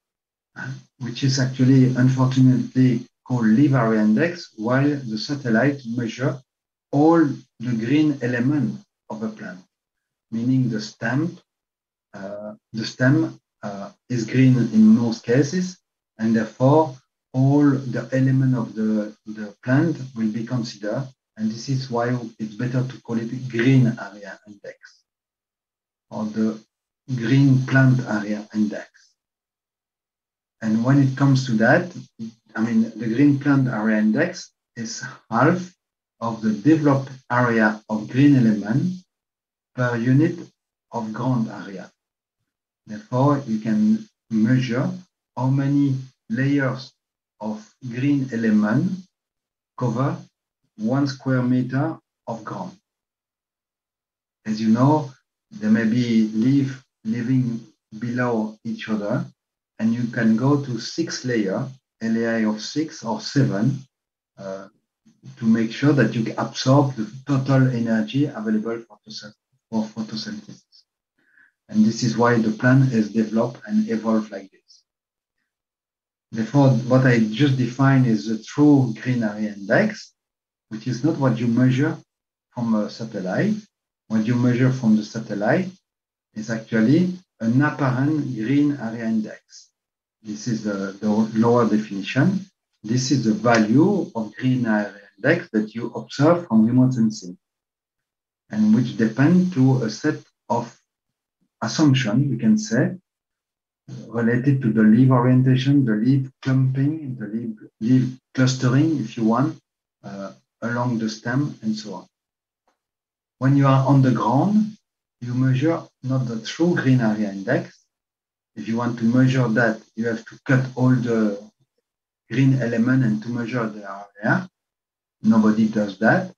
which is actually, unfortunately, called leaf area index, while the satellite measures all the green element of a plant, meaning the stem. The stem is green in most cases, and therefore all the element of the plant will be considered, and this is why it's better to call it green area index or the green plant area index. And when it comes to that, I mean, the green plant area index is half of the developed area of green element per unit of ground area. Therefore, you can measure how many layers of green element cover 1 square meter of ground. As you know, there may be leaves living below each other, and you can go to 6 layers, LAI of 6 or 7, to make sure that you absorb the total energy available for photosynthesis. And this is why the plant is developed and evolved like this. Therefore, what I just defined is the true green area index, which is not what you measure from a satellite. What you measure from the satellite is actually an apparent green area index. This is the lower definition. This is the value of green area index that you observe from remote sensing, and which depend to a set of assumptions, we can say, related to the leaf orientation, the leaf clumping, the leaf clustering, if you want, along the stem, and so on. When you are on the ground, you measure not the true green area index. If you want to measure that, you have to cut all the green element and to measure the area. Nobody does that.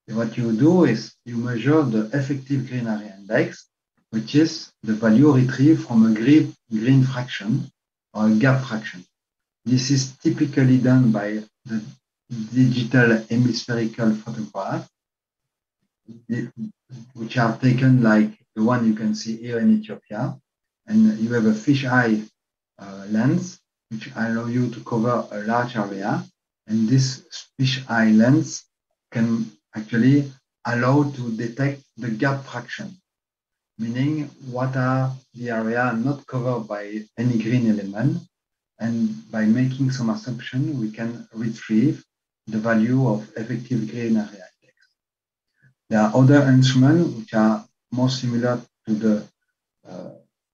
What you do is you measure the effective green area index, which is the value retrieved from a green fraction or a gap fraction. This is typically done by the digital hemispherical photograph, which are taken like the one you can see here in Ethiopia. And you have a fisheye lens, which allow you to cover a large area. And this fisheye lens can actually allow to detect the gap fraction, meaning what are the area not covered by any green element. And by making some assumption, we can retrieve the value of effective green area index. There are other instruments which are more similar to the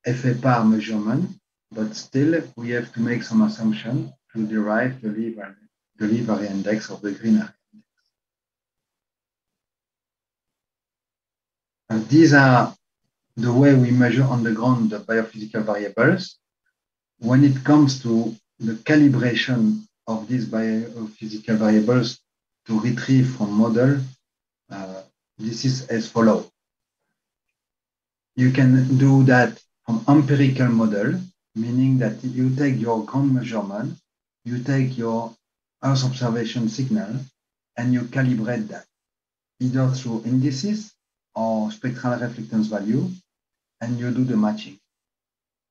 FA measurement, but still we have to make some assumption to derive the leaf area index of the green area index. And these are the way we measure on the ground the biophysical variables. When it comes to the calibration of these biophysical variables to retrieve from model, this is as follows. You can do that from empirical model, meaning that you take your ground measurement, you take your Earth observation signal, and you calibrate that, either through indices or spectral reflectance value, and you do the matching.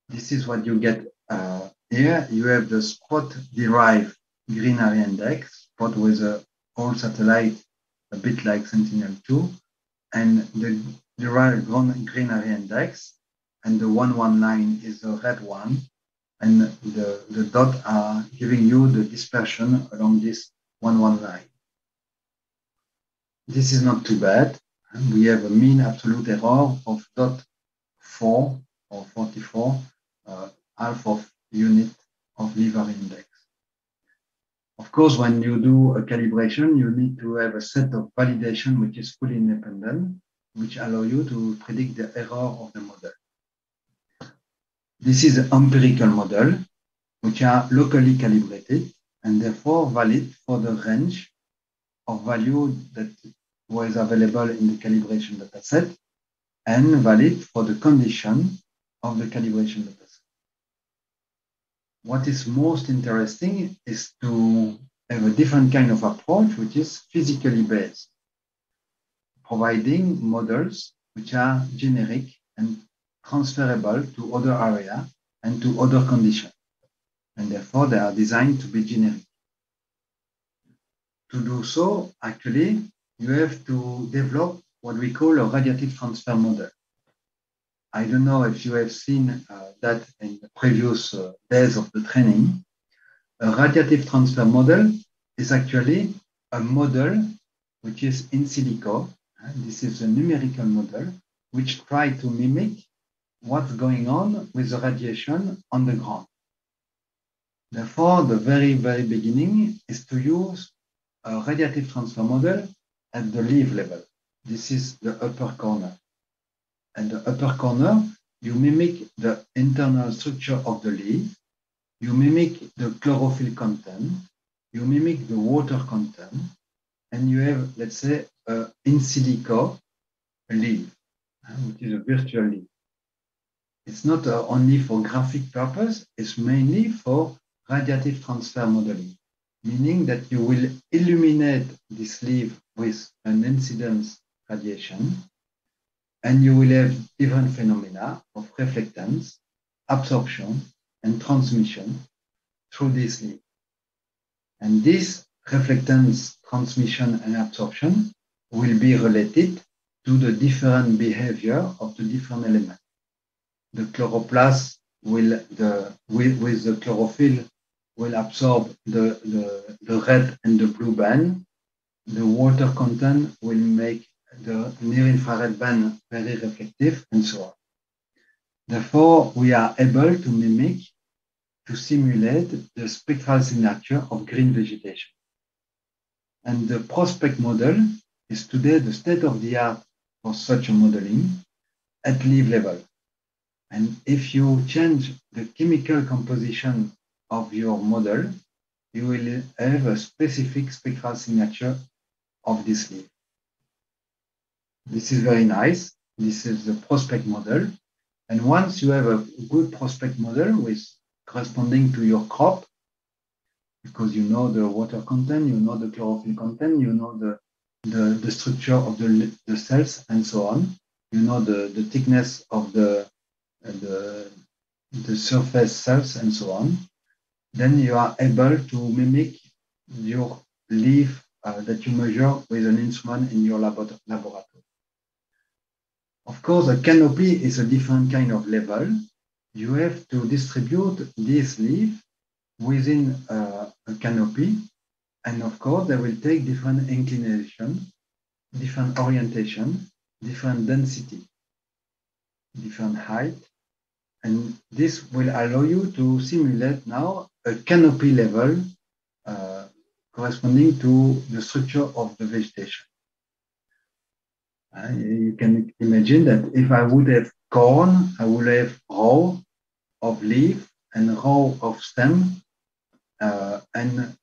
This is what you get here. You have the spot-derived green area index, spot with a whole satellite, a bit like Sentinel-2, and the derived green area index, and the 1 line is the red one, and the dot are giving you the dispersion along this 1 line. This is not too bad. We have a mean absolute error of 0.4 or 44, half of unit of leaf area index. Of course, when you do a calibration, you need to have a set of validation which is fully independent, which allow you to predict the error of the model. This is an empirical model, which are locally calibrated and therefore valid for the range of value that was available in the calibration dataset and valid for the condition of the calibration dataset. What is most interesting is to have a different kind of approach, which is physically based, providing models which are generic and transferable to other areas and to other conditions. And therefore, they are designed to be generic. To do so, actually, you have to develop what we call a radiative transfer model. I don't know if you have seen that in the previous days of the training. A radiative transfer model is actually a model which is in silico. This is a numerical model which tries to mimic what's going on with the radiation on the ground. Therefore, the very, very beginning is to use a radiative transfer model at the leaf level. This is the upper corner. At the upper corner, you mimic the internal structure of the leaf, you mimic the chlorophyll content, you mimic the water content, and you have, let's say, an in silico leaf, which is a virtual leaf. It's not only for graphic purpose, it's mainly for radiative transfer modeling, meaning that you will illuminate this leaf with an incidence radiation, and you will have different phenomena of reflectance, absorption, and transmission through this leaf. And this reflectance, transmission, and absorption will be related to the different behavior of the different elements. The chloroplast with the chlorophyll will absorb the red and the blue band. The water content will make the near-infrared band very reflective, and so on. Therefore, we are able to mimic, to simulate the spectral signature of green vegetation. And the prospect model is today the state-of-the-art for such a modeling at leaf level. And if you change the chemical composition of your model, you will have a specific spectral signature of this leaf. This is very nice. This is the prospect model. And once you have a good prospect model with corresponding to your crop, because you know the water content, you know the chlorophyll content, you know the structure of the cells, and so on. You know the thickness of the surface cells, and so on. Then you are able to mimic your leaf that you measure with an instrument in your laboratory. Of course, a canopy is a different kind of level. You have to distribute this leaf within a canopy, and of course, they will take different inclination, different orientation, different density, different height, and this will allow you to simulate now a canopy level corresponding to the structure of the vegetation. You can imagine that if I would have corn, I would have row of leaf and row of stem and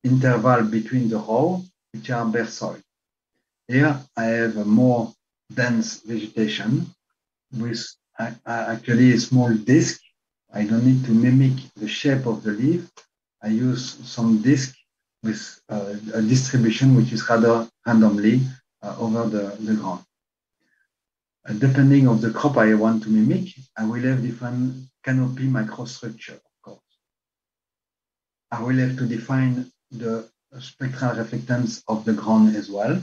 interval between the row, which are bare soil. Here I have a more dense vegetation with actually a small disc. I don't need to mimic the shape of the leaf. I use some disc with a distribution which is rather randomly over the ground. Depending on the crop I want to mimic, I will have different canopy microstructure, of course. I will have to define the spectral reflectance of the ground as well,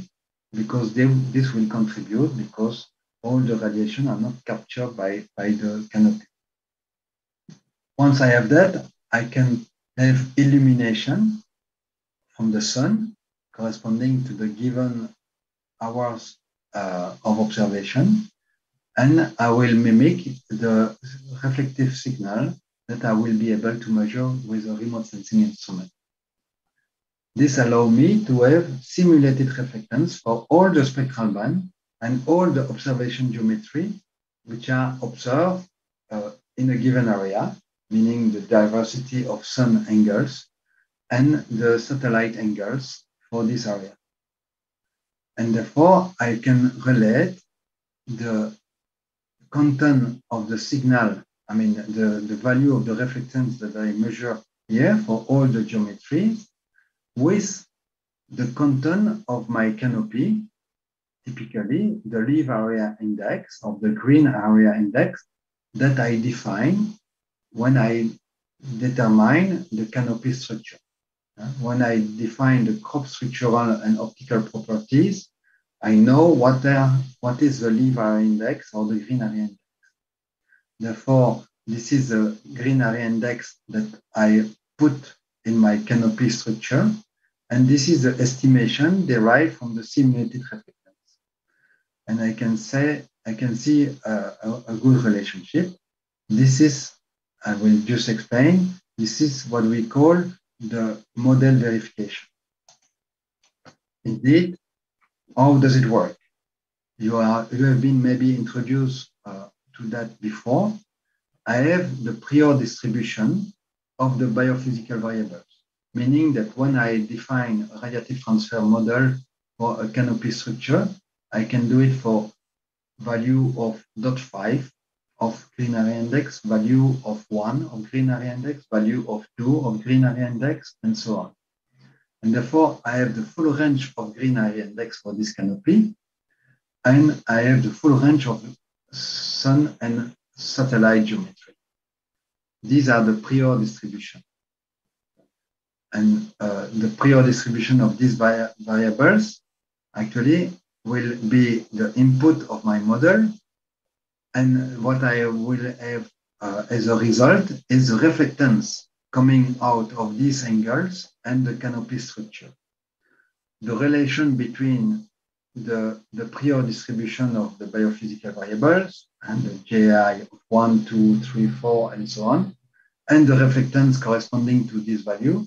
because this will contribute, because all the radiation are not captured by the canopy. Once I have that, I can have illumination from the sun corresponding to the given hours of observation, and I will mimic the reflective signal that I will be able to measure with a remote sensing instrument. This allows me to have simulated reflectance for all the spectral band and all the observation geometry which are observed in a given area, meaning the diversity of sun angles and the satellite angles for this area. And therefore, I can relate the content of the signal, I mean, the value of the reflectance that I measure here for all the geometries with the content of my canopy, typically the leaf area index or the green area index that I define when I determine the canopy structure. When I define the crop structural and optical properties, I know what is the leaf area index or the green area index. Therefore, this is the green area index that I put in my canopy structure, and this is the estimation derived from the simulated reflectance. And I can see a good relationship. This is, I will just explain, this is what we call the model verification. Indeed, how does it work? You have been maybe introduced to that before. I have the prior distribution of the biophysical variables, meaning that when I define a radiative transfer model for a canopy structure, I can do it for value of 0.5 of green area index, value of 1 of green area index, value of 2 of green area index, and so on. And therefore, I have the full range of green area index for this canopy. and I have the full range of sun and satellite geometry. These are the prior distribution. And the prior distribution of these variables actually will be the input of my model. And what I will have as a result is the reflectance coming out of these angles and the canopy structure. The relation between the prior distribution of the biophysical variables and the GI of 1, 2, 3, 4, and so on, and the reflectance corresponding to this value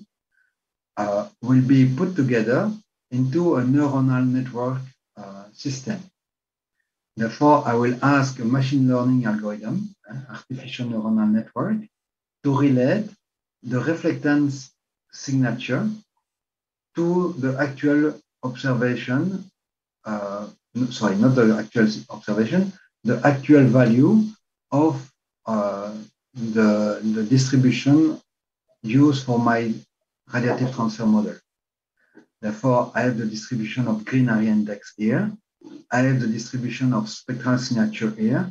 will be put together into a neuronal network system. Therefore, I will ask a machine learning algorithm, artificial neuronal network, to relate the reflectance signature to the actual observation, sorry, not the actual observation, the actual value of the distribution used for my radiative transfer model. Therefore, I have the distribution of green area index here. I have the distribution of spectral signature here.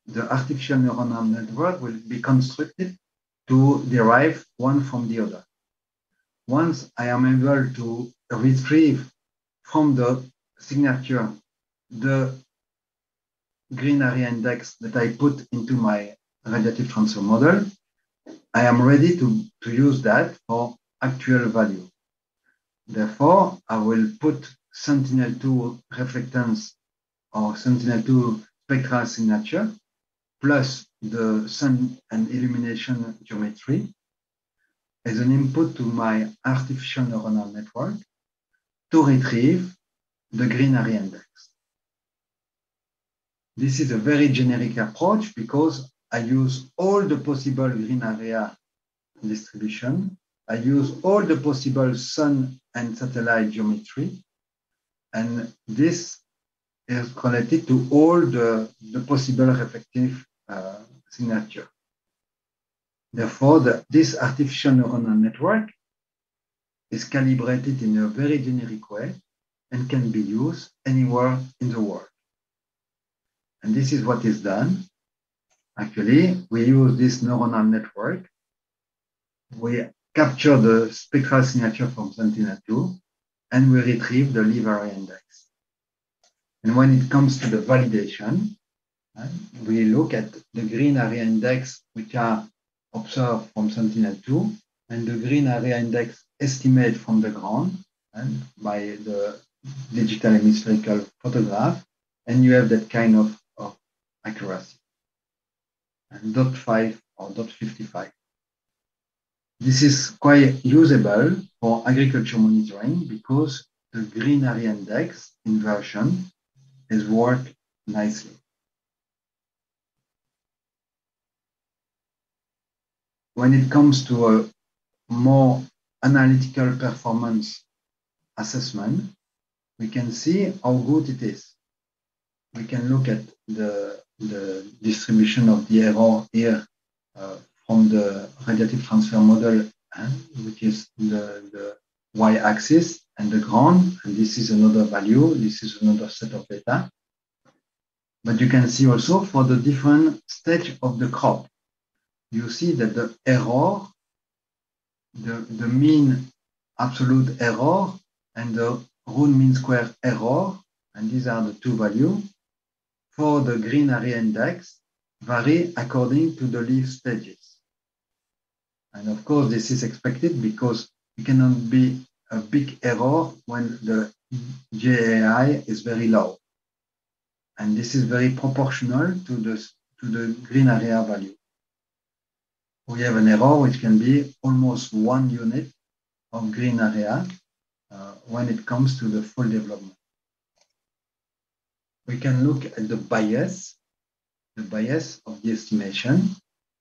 The artificial neuronal network will be constructed to derive one from the other. Once I am able to retrieve from the signature the green area index that I put into my radiative transfer model, I am ready to use that for actual value. Therefore, I will put Sentinel-2 reflectance or Sentinel-2 spectral signature plus the sun and illumination geometry as an input to my artificial neuronal network to retrieve the green area index. This is a very generic approach because I use all the possible green area distribution. I use all the possible sun and satellite geometry. And this is related to all the possible reflective signature. Therefore, this artificial neuronal network is calibrated in a very generic way and can be used anywhere in the world. And this is what is done. Actually, we use this neuronal network. We capture the spectral signature from Sentinel-2, and we retrieve the leaf area index. And when it comes to the validation, we look at the green area index, which are observed from Sentinel-2, and the green area index estimate from the ground and by the digital hemispherical photograph, and you have that kind of accuracy, and 0.5 or 0.55. This is quite usable for agriculture monitoring because the green area index inversion is worked nicely. When it comes to a more analytical performance assessment, we can see how good it is. We can look at the distribution of the error here from the radiative transfer model, which is the y-axis and the ground, and this is another value, this is another set of data. But you can see also for the different stage of the crop, you see that the error, the mean absolute error and the root mean square error, and these are the two values, for the green area index vary according to the leaf stages. And of course, this is expected because it cannot be a big error when the GAI is very low. And this is very proportional to the green area value. We have an error which can be almost 1 unit of green area when it comes to the full development. We can look at the bias of the estimation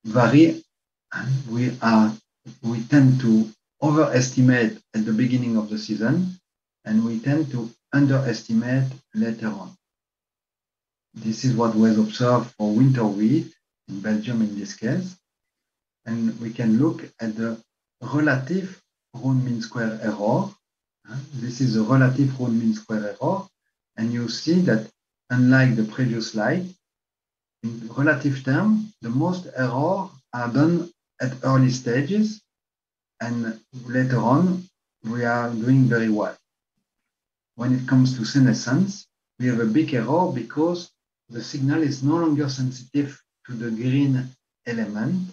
vary, and we tend to overestimate at the beginning of the season, and we tend to underestimate later on. This is what was observed for winter wheat in Belgium in this case. And we can look at the relative root mean square error. This is a relative root mean square error. And you see that unlike the previous slide, in relative terms, the most errors are done at early stages, and later on, we are doing very well. When it comes to senescence, we have a big error because the signal is no longer sensitive to the green element,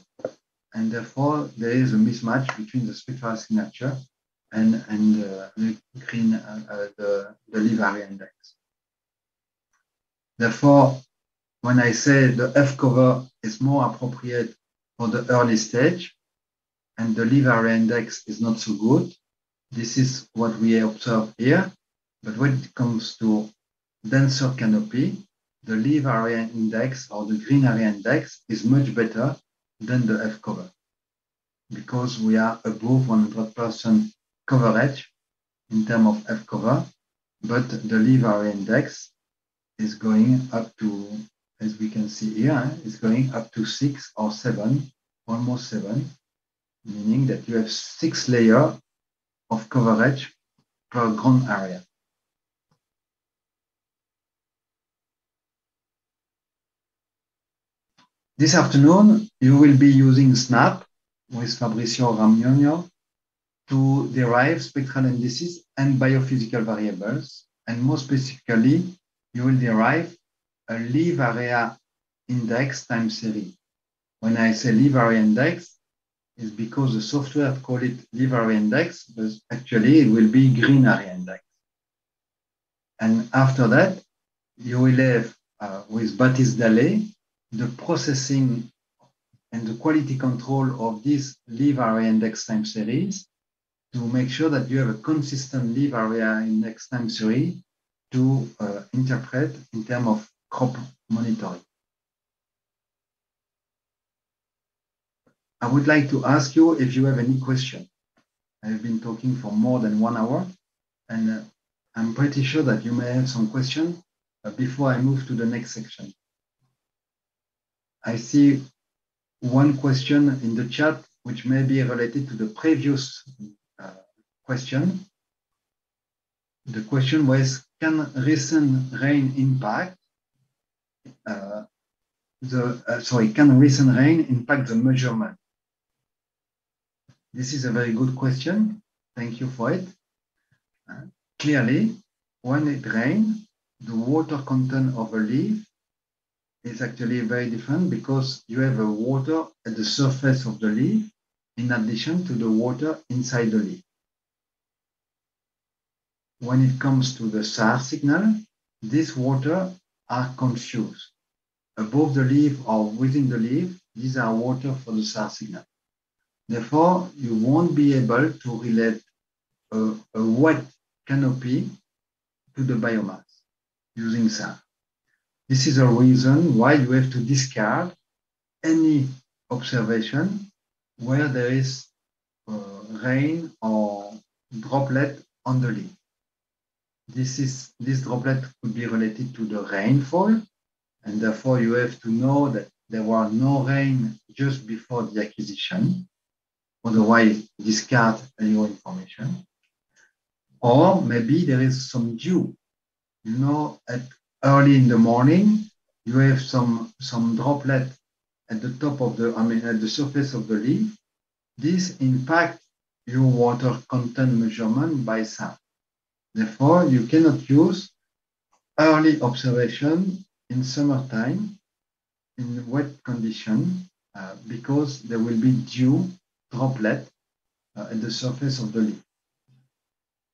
and therefore there is a mismatch between the spectral signature and the green, the leaf area index. Therefore, when I say the F cover is more appropriate for the early stage and the leaf area index is not so good, this is what we observe here. But when it comes to denser canopy, the leaf area index or the green area index is much better than the F cover because we are above 100% coverage in terms of F cover, but the leaf area index is going up to, as we can see here, is going up to 6 or 7, almost 7, meaning that you have 6 layers of coverage per ground area. This afternoon, you will be using SNAP with Fabrizio Ramagno to derive spectral indices and biophysical variables. And more specifically, you will derive a leaf area index time series. When I say leaf area index, it's because the software call it leaf area index, but actually it will be green area index. And after that, you will have with Baptiste Dallet, the processing and the quality control of this leaf area index time series to make sure that you have a consistent leaf area index time series to interpret in terms of crop monitoring. I would like to ask you if you have any question. I've been talking for more than 1 hour, and I'm pretty sure that you may have some questions before I move to the next section. I see one question in the chat, which may be related to the previous question. The question was, can recent rain impact can recent rain impact the measurement? This is a very good question. Thank you for it. Clearly, when it rains, the water content of a leaf is actually very different because you have a water at the surface of the leaf in addition to the water inside the leaf. When it comes to the SAR signal, these water are confused. Above the leaf or within the leaf, these are water for the SAR signal. Therefore, you won't be able to relate a wet canopy to the biomass using SAR. This is a reason why you have to discard any observation where there is rain or droplet on the leaf. This droplet could be related to the rainfall, and therefore you have to know that there was no rain just before the acquisition. Otherwise, discard your information. Or maybe there is some dew. You know, early in the morning, you have some droplet at the top of at the surface of the leaf. This impacts your water content measurement by SAR. Therefore, you cannot use early observation in summertime in wet condition because there will be dew droplet at the surface of the leaf.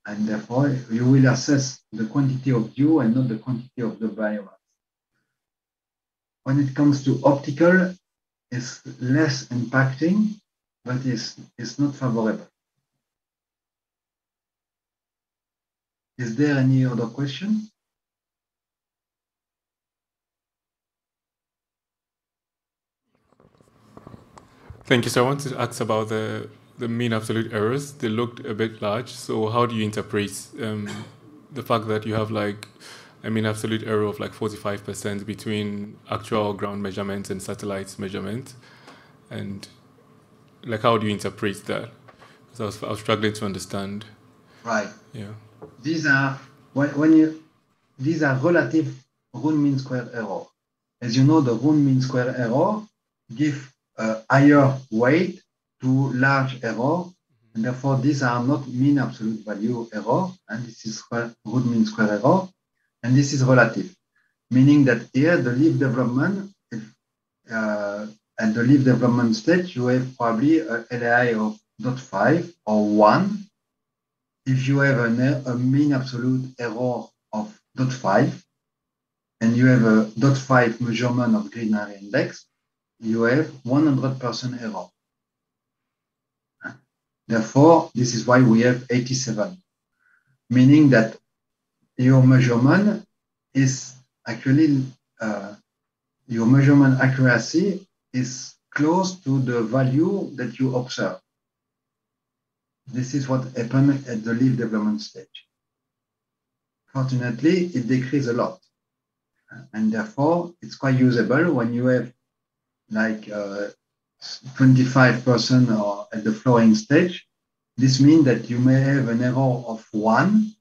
And therefore, you will assess the quantity of dew and not the quantity of the biomass. When it comes to optical, it's less impacting, but it's not favorable. Is there any other question? Thank you. So I want to ask about the mean absolute errors. They looked a bit large. So how do you interpret the fact that you have like a mean absolute error of like 45% between actual ground measurements and satellite measurement? And like, how do you interpret that? Because I was struggling to understand. Right. Yeah. These are these are relative root mean square error. As you know, the root mean square error gives a higher weight to large error, and therefore these are not mean absolute value error, and this is root mean square error, and this is relative, meaning that here the leaf development, at the leaf development stage, you have probably a LAI of 0.5 or 1. If you have a mean absolute error of 0.5, and you have a 0.5 measurement of green area index, you have 100% error. Therefore, this is why we have 87, meaning that your measurement is actually, your measurement accuracy is close to the value that you observe. This is what happened at the leaf development stage. Fortunately, it decreased a lot. And therefore, it's quite usable when you have like 25% or at the flowering stage. This means that you may have an error of 1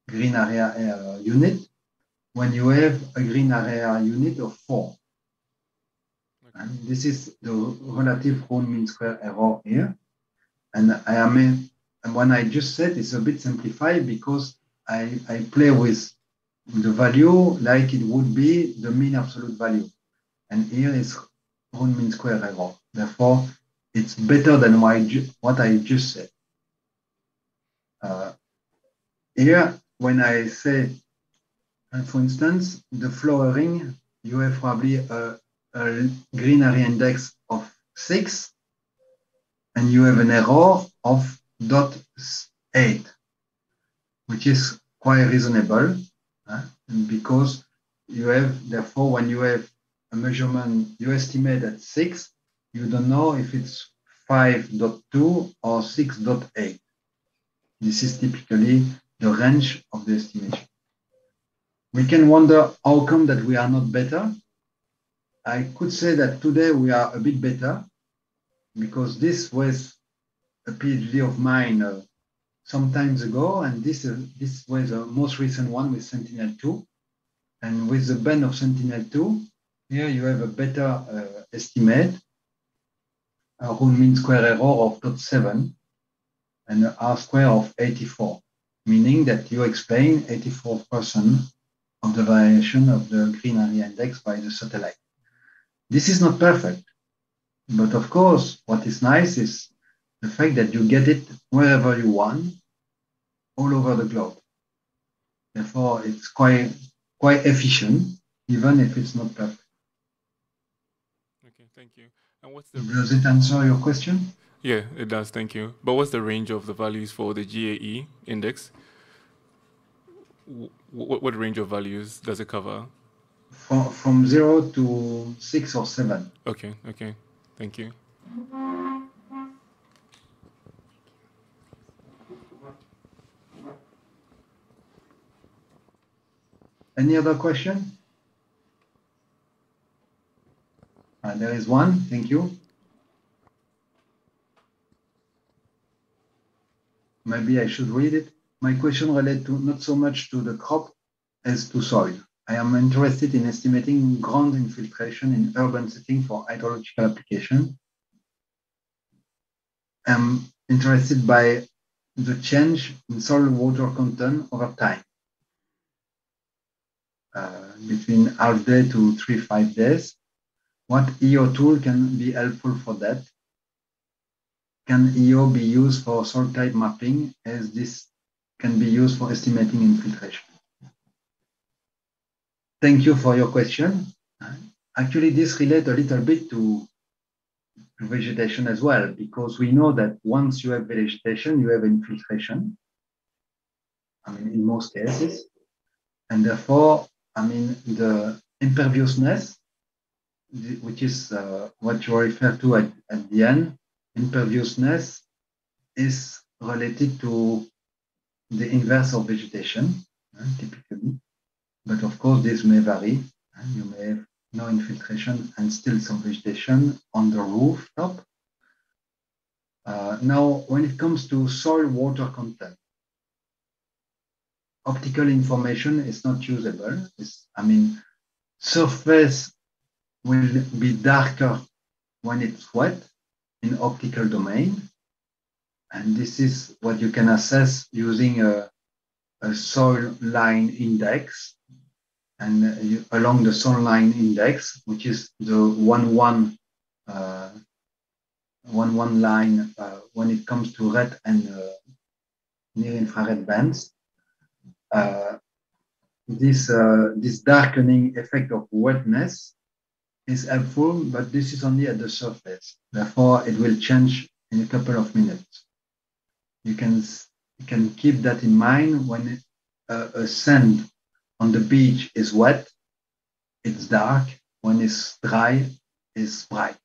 green area unit when you have a green area unit of 4. Okay. And this is the relative root mean square error here. And when I just said it's a bit simplified because I play with the value like it would be the mean absolute value. And here is root mean square error. Therefore, it's better than what I just said. Here, when I say, for instance, the flowering, you have probably a green area index of 6, and you have an error of 0.8, which is quite reasonable, because you have, therefore, when you have a measurement you estimate at 6, you don't know if it's 5.2 or 6.8. This is typically the range of the estimation. We can wonder how come that we are not better. I could say that today we are a bit better because this was a PhD of mine some times ago, and this was the most recent one with Sentinel-2. And with the band of Sentinel-2, here you have a better estimate, a root mean square error of 0.7 and an R square of 84, meaning that you explain 84% of the variation of the green area index by the satellite. This is not perfect, but of course, what is nice is the fact that you get it wherever you want, all over the globe. Therefore, it's quite efficient, even if it's not perfect. Okay, thank you. And what's the Does it answer your question? Yeah, it does, thank you. But what's the range of the values for the GAE index? What range of values does it cover? From 0 to 6 or 7. Okay, thank you. Any other question? There is one, thank you. Maybe I should read it. My question relates to not so much to the crop as to soil. I am interested in estimating ground infiltration in urban setting for hydrological application. I'm interested by the change in soil water content over time, between half day to 3-5 days. What EO tool can be helpful for that? Can EO be used for soil type mapping, as this can be used for estimating infiltration? Thank you for your question. Actually, this relates a little bit to vegetation as well, because we know that once you have vegetation, you have infiltration, in most cases. And therefore, the imperviousness, which is what you refer to at the end, imperviousness is related to the inverse of vegetation, typically. But of course, this may vary. You may have no infiltration and still some vegetation on the rooftop. Now, when it comes to soil water content, optical information is not usable. Surface will be darker when it's wet in optical domain. And this is what you can assess using a soil line index. And along the soil line index, which is the 1-1 line when it comes to red and near infrared bands. This darkening effect of wetness is helpful, but this is only at the surface. Therefore, it will change in a couple of minutes. You can keep that in mind when a sand on the beach is wet, it's dark. When it's dry, it's bright.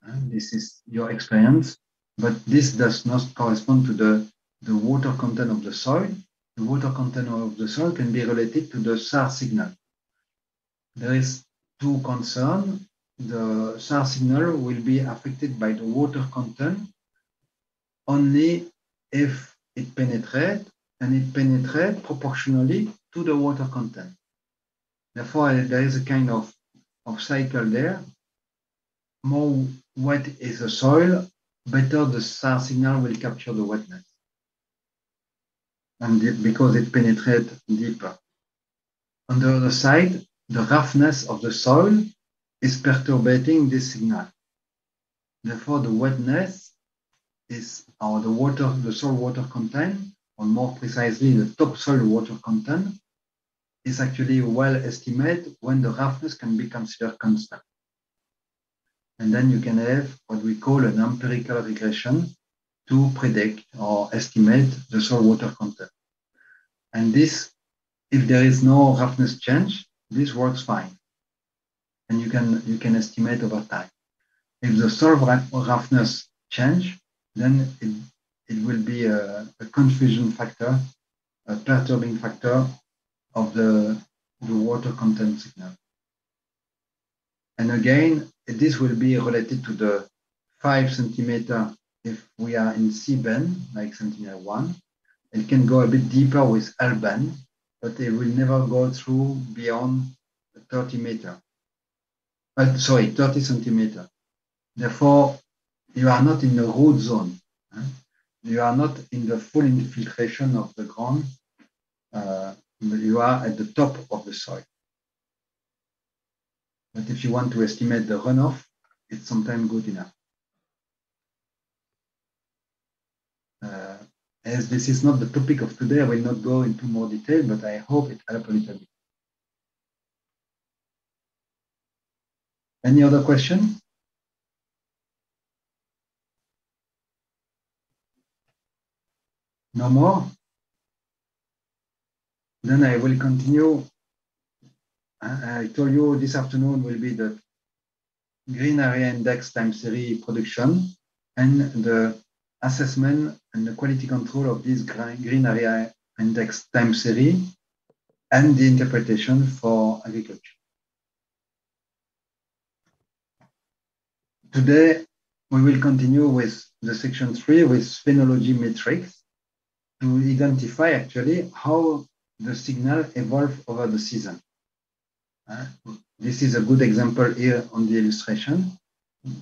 This is your experience, but this does not correspond to the water content of the soil. The water content of the soil can be related to the SAR signal. There is two concerns. The SAR signal will be affected by the water content only if it penetrates, and it penetrates proportionally to the water content. Therefore, there is a kind of cycle there. More wet is the soil, better the SAR signal will capture the wetness. And because it penetrates deeper. On the other side, the roughness of the soil is perturbating this signal. Therefore, the wetness is, or the soil water content, or more precisely, the topsoil water content, is actually well estimated when the roughness can be considered constant. And then you can have what we call an empirical regression to predict or estimate the soil water content. And this, if there is no roughness change, this works fine. And you can estimate over time. If the soil roughness change, then it will be a confusion factor, a perturbing factor of the water content signal. And again, this will be related to the 5 centimeter if we are in C band, like Sentinel-1. It can go a bit deeper with L band, but it will never go through beyond 30 centimeter. Therefore, you are not in the root zone. You are not in the full infiltration of the ground. You are at the top of the soil. But if you want to estimate the runoff, it's sometimes good enough. As this is not the topic of today, I will not go into more detail, but I hope it helped a little bit. Any other question? No more? Then I will continue. I told you this afternoon will be the green area index time series production and the assessment and the quality control of this green area index time series and the interpretation for agriculture. Today, we will continue with the section 3 with phenology metrics to identify actually how the signal evolve over the season. This is a good example here on the illustration.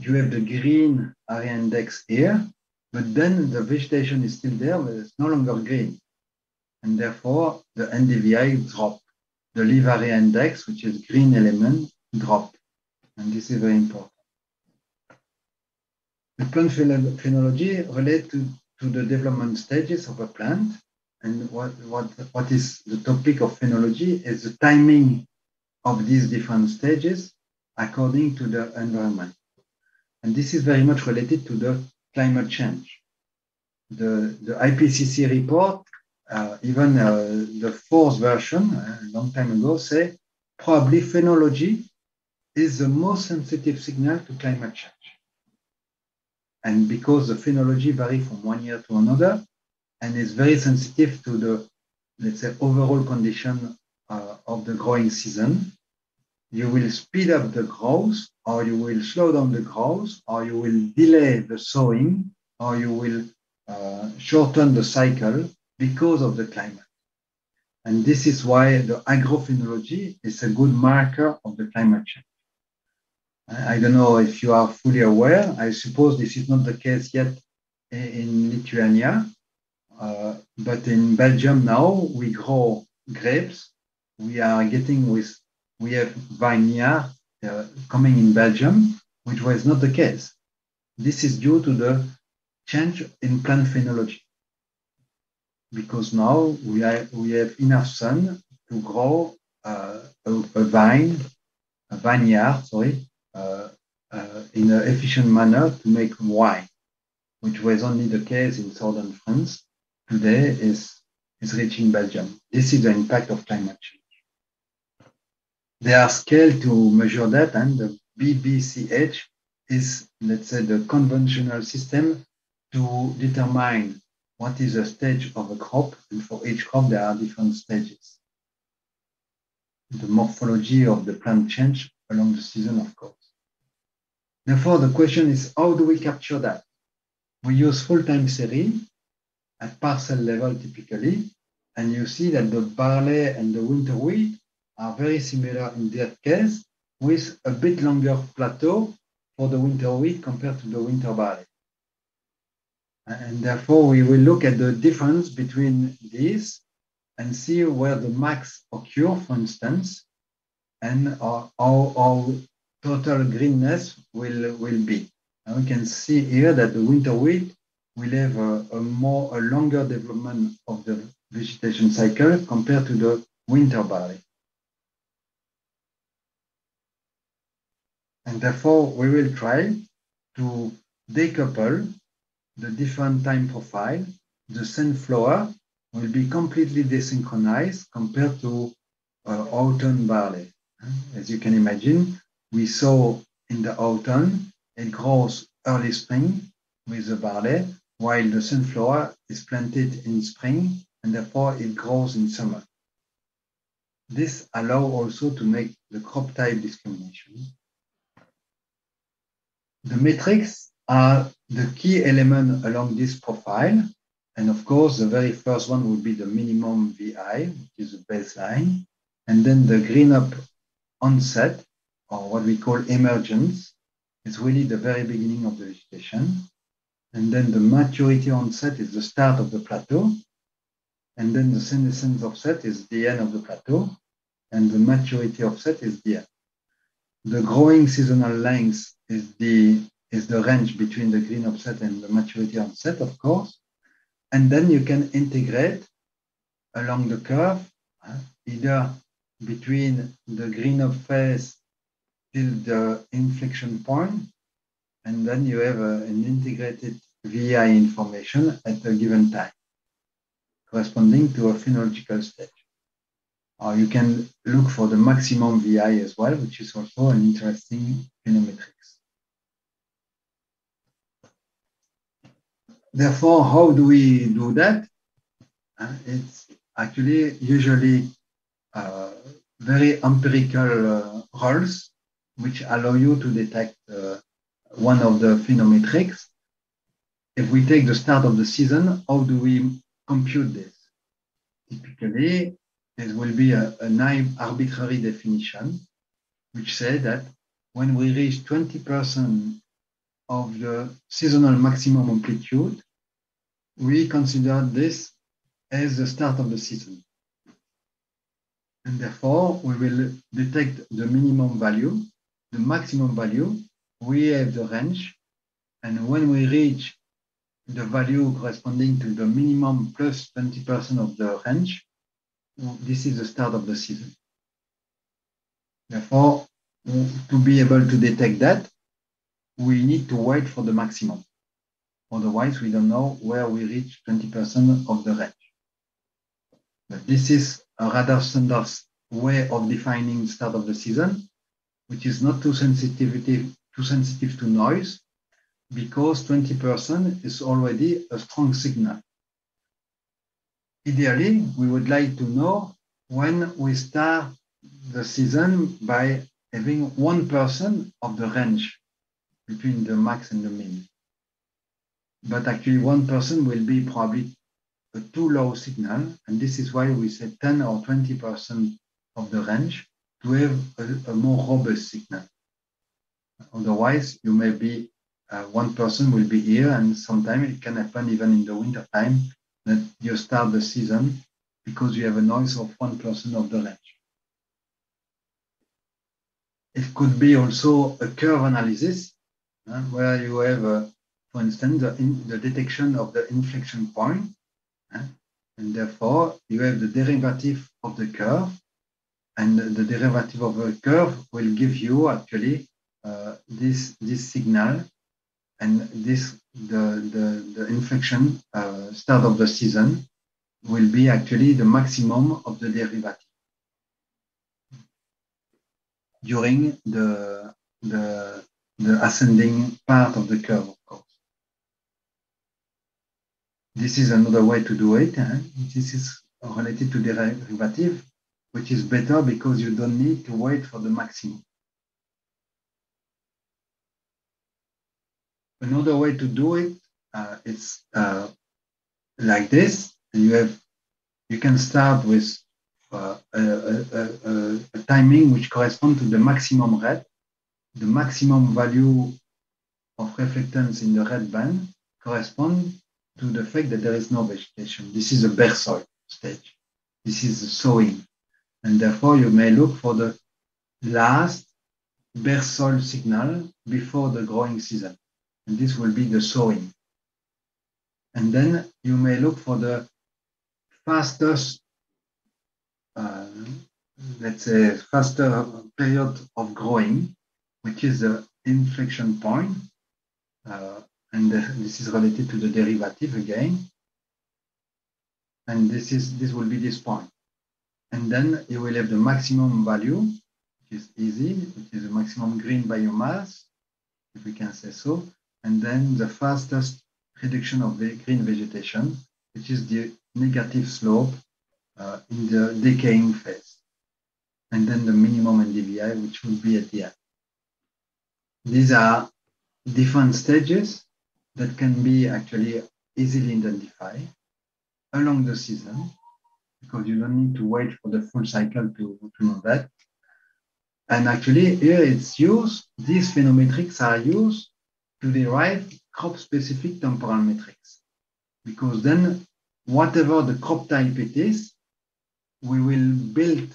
You have the green area index here, but then the vegetation is still there, but it's no longer green. And therefore, the NDVI drop. The leaf area index, which is green element, drop. And this is very important. The plant phenology relates to the development stages of a plant. And what is the topic of phenology is the timing of these different stages according to the environment. And this is very much related to the climate change. The IPCC report, even the fourth version, a long time ago, say probably phenology is the most sensitive signal to climate change. And because the phenology varies from one year to another, and is very sensitive to the, let's say, overall condition of the growing season, you will speed up the growth, or you will slow down the growth, or you will delay the sowing, or you will shorten the cycle because of the climate. And this is why the agrophenology is a good marker of the climate change. I don't know if you are fully aware. I suppose this is not the case yet in Lithuania, but in Belgium now we grow grapes. We have vineyard coming in Belgium, which was not the case. This is due to the change in plant phenology, because now we have enough sun to grow a vineyard, in an efficient manner to make wine, which was only the case in southern France. Today is reaching Belgium. This is the impact of climate change. There are scales to measure that, and the BBCH is, let's say, the conventional system to determine what is the stage of a crop, and for each crop there are different stages. The morphology of the plant change along the season, of course. Therefore, the question is, how do we capture that? We use full-time series at parcel level typically, and you see that the barley and the winter wheat are very similar in that case, with a bit longer plateau for the winter wheat compared to the winter barley. And therefore, we will look at the difference between these and see where the max occur, for instance, and how total greenness will be. And we can see here that the winter wheat will have a longer development of the vegetation cycle compared to the winter barley. And therefore, we will try to decouple the different time profile. The sunflower will be completely desynchronized compared to autumn barley. As you can imagine, we saw in the autumn, it grows early spring with the barley, while the sunflower is planted in spring, and therefore it grows in summer. This allows also to make the crop type discrimination. The metrics are the key element along this profile. And of course, the very first one would be the minimum VI, which is the baseline. And then the green up onset, or what we call emergence, is really the very beginning of the vegetation. And then the maturity onset is the start of the plateau. And then the senescence offset is the end of the plateau. And the maturity offset is the end. The growing seasonal length is the range between the green offset and the maturity onset, of course. And then you can integrate along the curve, either between the green up phase till the inflection point, and then you have an integrated VI information at a given time, corresponding to a phenological stage. Or you can look for the maximum VI as well, which is also an interesting phenometrics. Therefore, how do we do that? It's actually usually very empirical rules which allow you to detect one of the phenometrics. If we take the start of the season, how do we compute this? Typically, there will be an arbitrary definition which says that when we reach 20% of the seasonal maximum amplitude, we consider this as the start of the season. And therefore, we will detect the minimum value, the maximum value, we have the range, and when we reach the value corresponding to the minimum plus 20% of the range, this is the start of the season. Therefore, to be able to detect that, we need to wait for the maximum. Otherwise, we don't know where we reach 20% of the range. But this is a rather standard way of defining start of the season, which is not too sensitive to noise, because 20% is already a strong signal. Ideally, we would like to know when we start the season by having 1% of the range between the max and the min. But actually 1% will be probably a too low signal, and this is why we say 10 or 20% of the range to have a more robust signal. Otherwise, you may be, one person will be here, and sometimes it can happen even in the winter time that you start the season because you have a noise of 1% of the range. It could be also a curve analysis, where you have, for instance, the detection of the inflection point, and therefore you have the derivative of the curve, and the derivative of the curve will give you actually this signal, and the inflection start of the season will be actually the maximum of the derivative during the ascending part of the curve, of course. This is another way to do it. This is related to derivative, which is better because you don't need to wait for the maximum. Another way to do it, it's like this. You can start with a timing which corresponds to the maximum red. The maximum value of reflectance in the red band corresponds to the fact that there is no vegetation. This is a bare soil stage. This is the sowing. And therefore, you may look for the last bare soil signal before the growing season. And this will be the sowing. And then you may look for the fastest, let's say, faster period of growing, which is the inflection point. And this is related to the derivative again. And this will be this point. And then you will have the maximum value, which is easy, which is the maximum green biomass, if we can say so. And then the fastest reduction of the green vegetation, which is the negative slope in the decaying phase. And then the minimum NDVI, which will be at the end. These are different stages that can be actually easily identified along the season, because you don't need to wait for the full cycle to know that. And actually here it's used, these phenometrics are used to derive crop-specific temporal metrics, because then whatever the crop type it is, we will build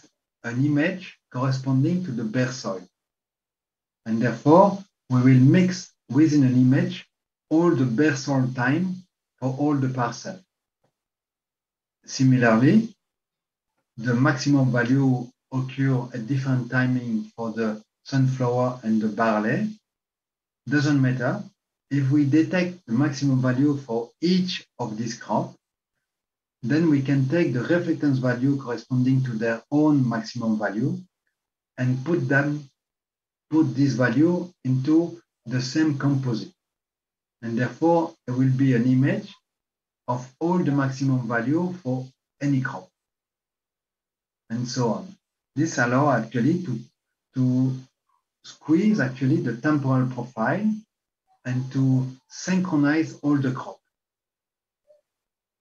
an image corresponding to the bare soil. And therefore, we will mix within an image all the bare soil time for all the parcel. Similarly, the maximum value occur at different timing for the sunflower and the barley. Doesn't matter. If we detect the maximum value for each of these crops, then we can take the reflectance value corresponding to their own maximum value and put this value into the same composite. And therefore, there will be an image of all the maximum value for any crop, and so on. This allows actually to squeeze actually the temporal profile and to synchronize all the crop.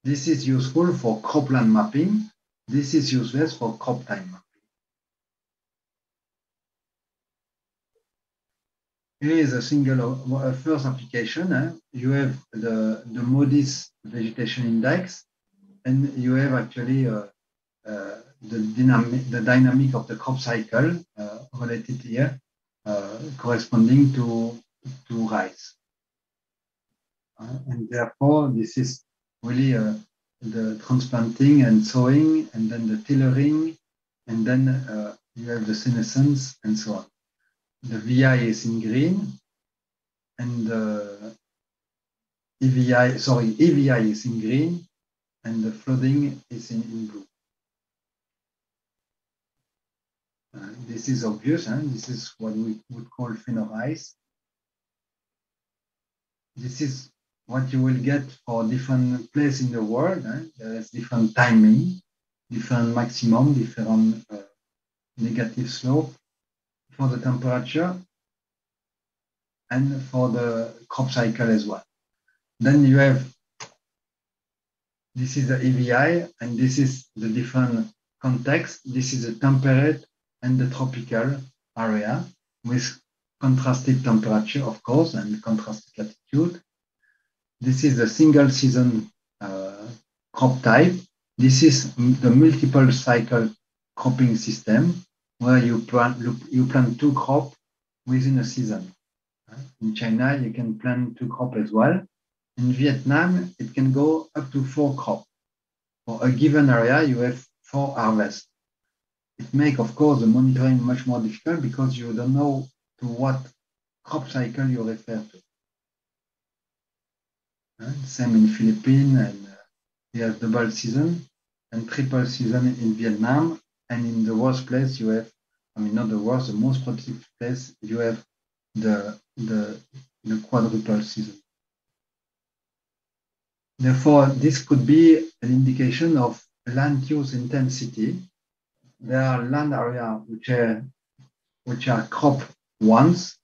This is useful for cropland mapping. This is useless for crop time mapping. Here is a first application. You have the MODIS vegetation index, and you have actually the dynamic of the crop cycle related here, corresponding to rice. And therefore, this is really the transplanting and sowing, and then the tillering, and then you have the senescence, and so on. The VI is in green, and the EVI is in green, and the flooding is in blue. This is obvious. This is what we would call phenorize. This is what you will get for different places in the world. There is different timing, different maximum, different negative slope for the temperature and for the crop cycle as well. Then you have This is the EVI, and this is the different context. This is the temperate and the tropical area with contrasted temperature, of course, and contrasted latitude. This is the single season crop type. This is the multiple cycle cropping system where you plant 2 crops within a season. In China, you can plant 2 crops as well. In Vietnam, it can go up to 4 crops. For a given area, you have 4 harvests. It makes, of course, the monitoring much more difficult because you don't know to what crop cycle you refer to. Same in Philippines, and you have double season and triple season in Vietnam. And in the worst place, you have, not the worst, the most productive place, you have the quadruple season. Therefore, this could be an indication of land use intensity. There are land areas which are cropped once,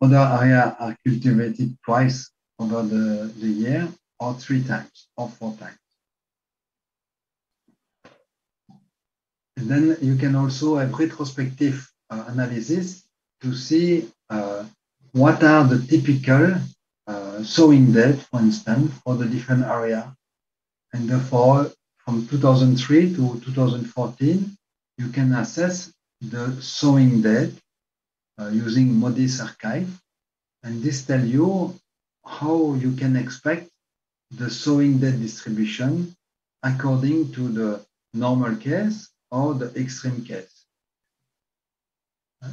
other areas are cultivated twice over the year, or 3 times, or 4 times. And then you can also have retrospective analysis to see what are the typical sowing date, for instance, for the different area. And therefore, from 2003 to 2014, you can assess the sowing date using MODIS archive. And this tells you how you can expect the sowing date distribution according to the normal case or the extreme case.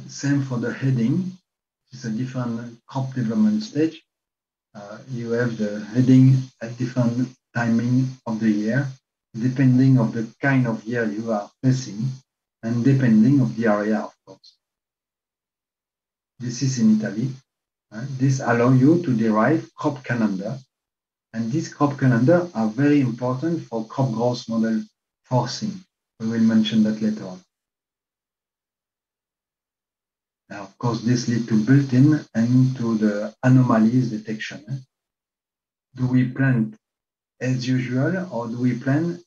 Same for the heading. It's a different crop development stage. You have the heading at different timing of the year, depending of the kind of year you are facing and depending of the area, of course. This is in Italy. This allows you to derive crop calendar. And these crop calendar are very important for crop growth model forcing. We will mention that later on. Now, of course, this leads to built-in and to the anomalies detection. Do we plant as usual, or do we plant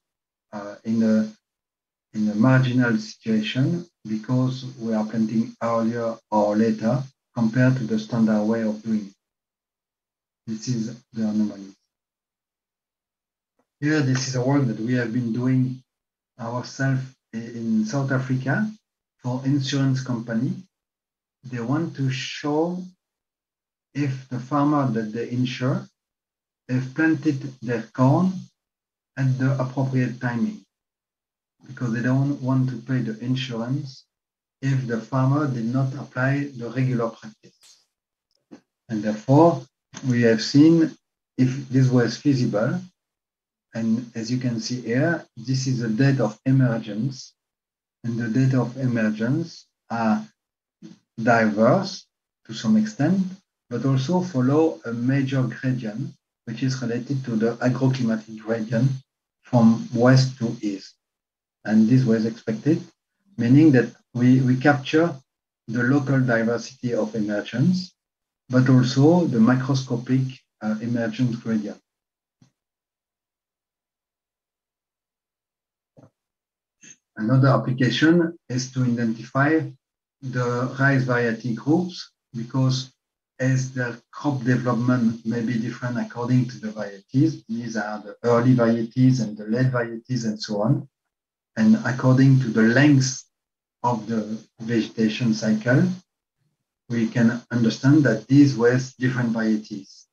in a marginal situation because we are planting earlier or later compared to the standard way of doing it? This is the anomaly. Here, this is a work that we have been doing ourselves in South Africa for insurance company. They want to show if the farmer that they insure have planted their corn at the appropriate timing, because they don't want to pay the insurance if the farmer did not apply the regular practice. And therefore, we have seen if this was feasible. And as you can see here, this is the date of emergence. And the date of emergence are diverse to some extent, but also follow a major gradient, which is related to the agroclimatic gradient from west to east. And this was expected, meaning that we capture the local diversity of emergence, but also the macroscopic emergence gradient. Another application is to identify the rice variety groups, because as the crop development may be different according to the varieties, these are the early varieties and the late varieties and so on. And according to the length of the vegetation cycle, we can understand that these were different varieties.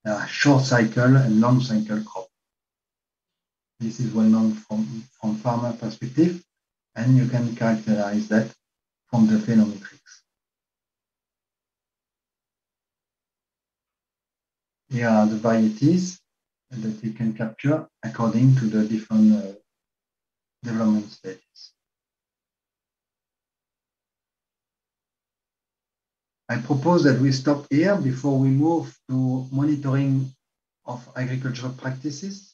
There are short cycle and long cycle crop. This is well known from farmer perspective, and you can characterize that from the phenometrics. Here are the varieties that you can capture according to the different development stages. I propose that we stop here before we move to monitoring of agricultural practices.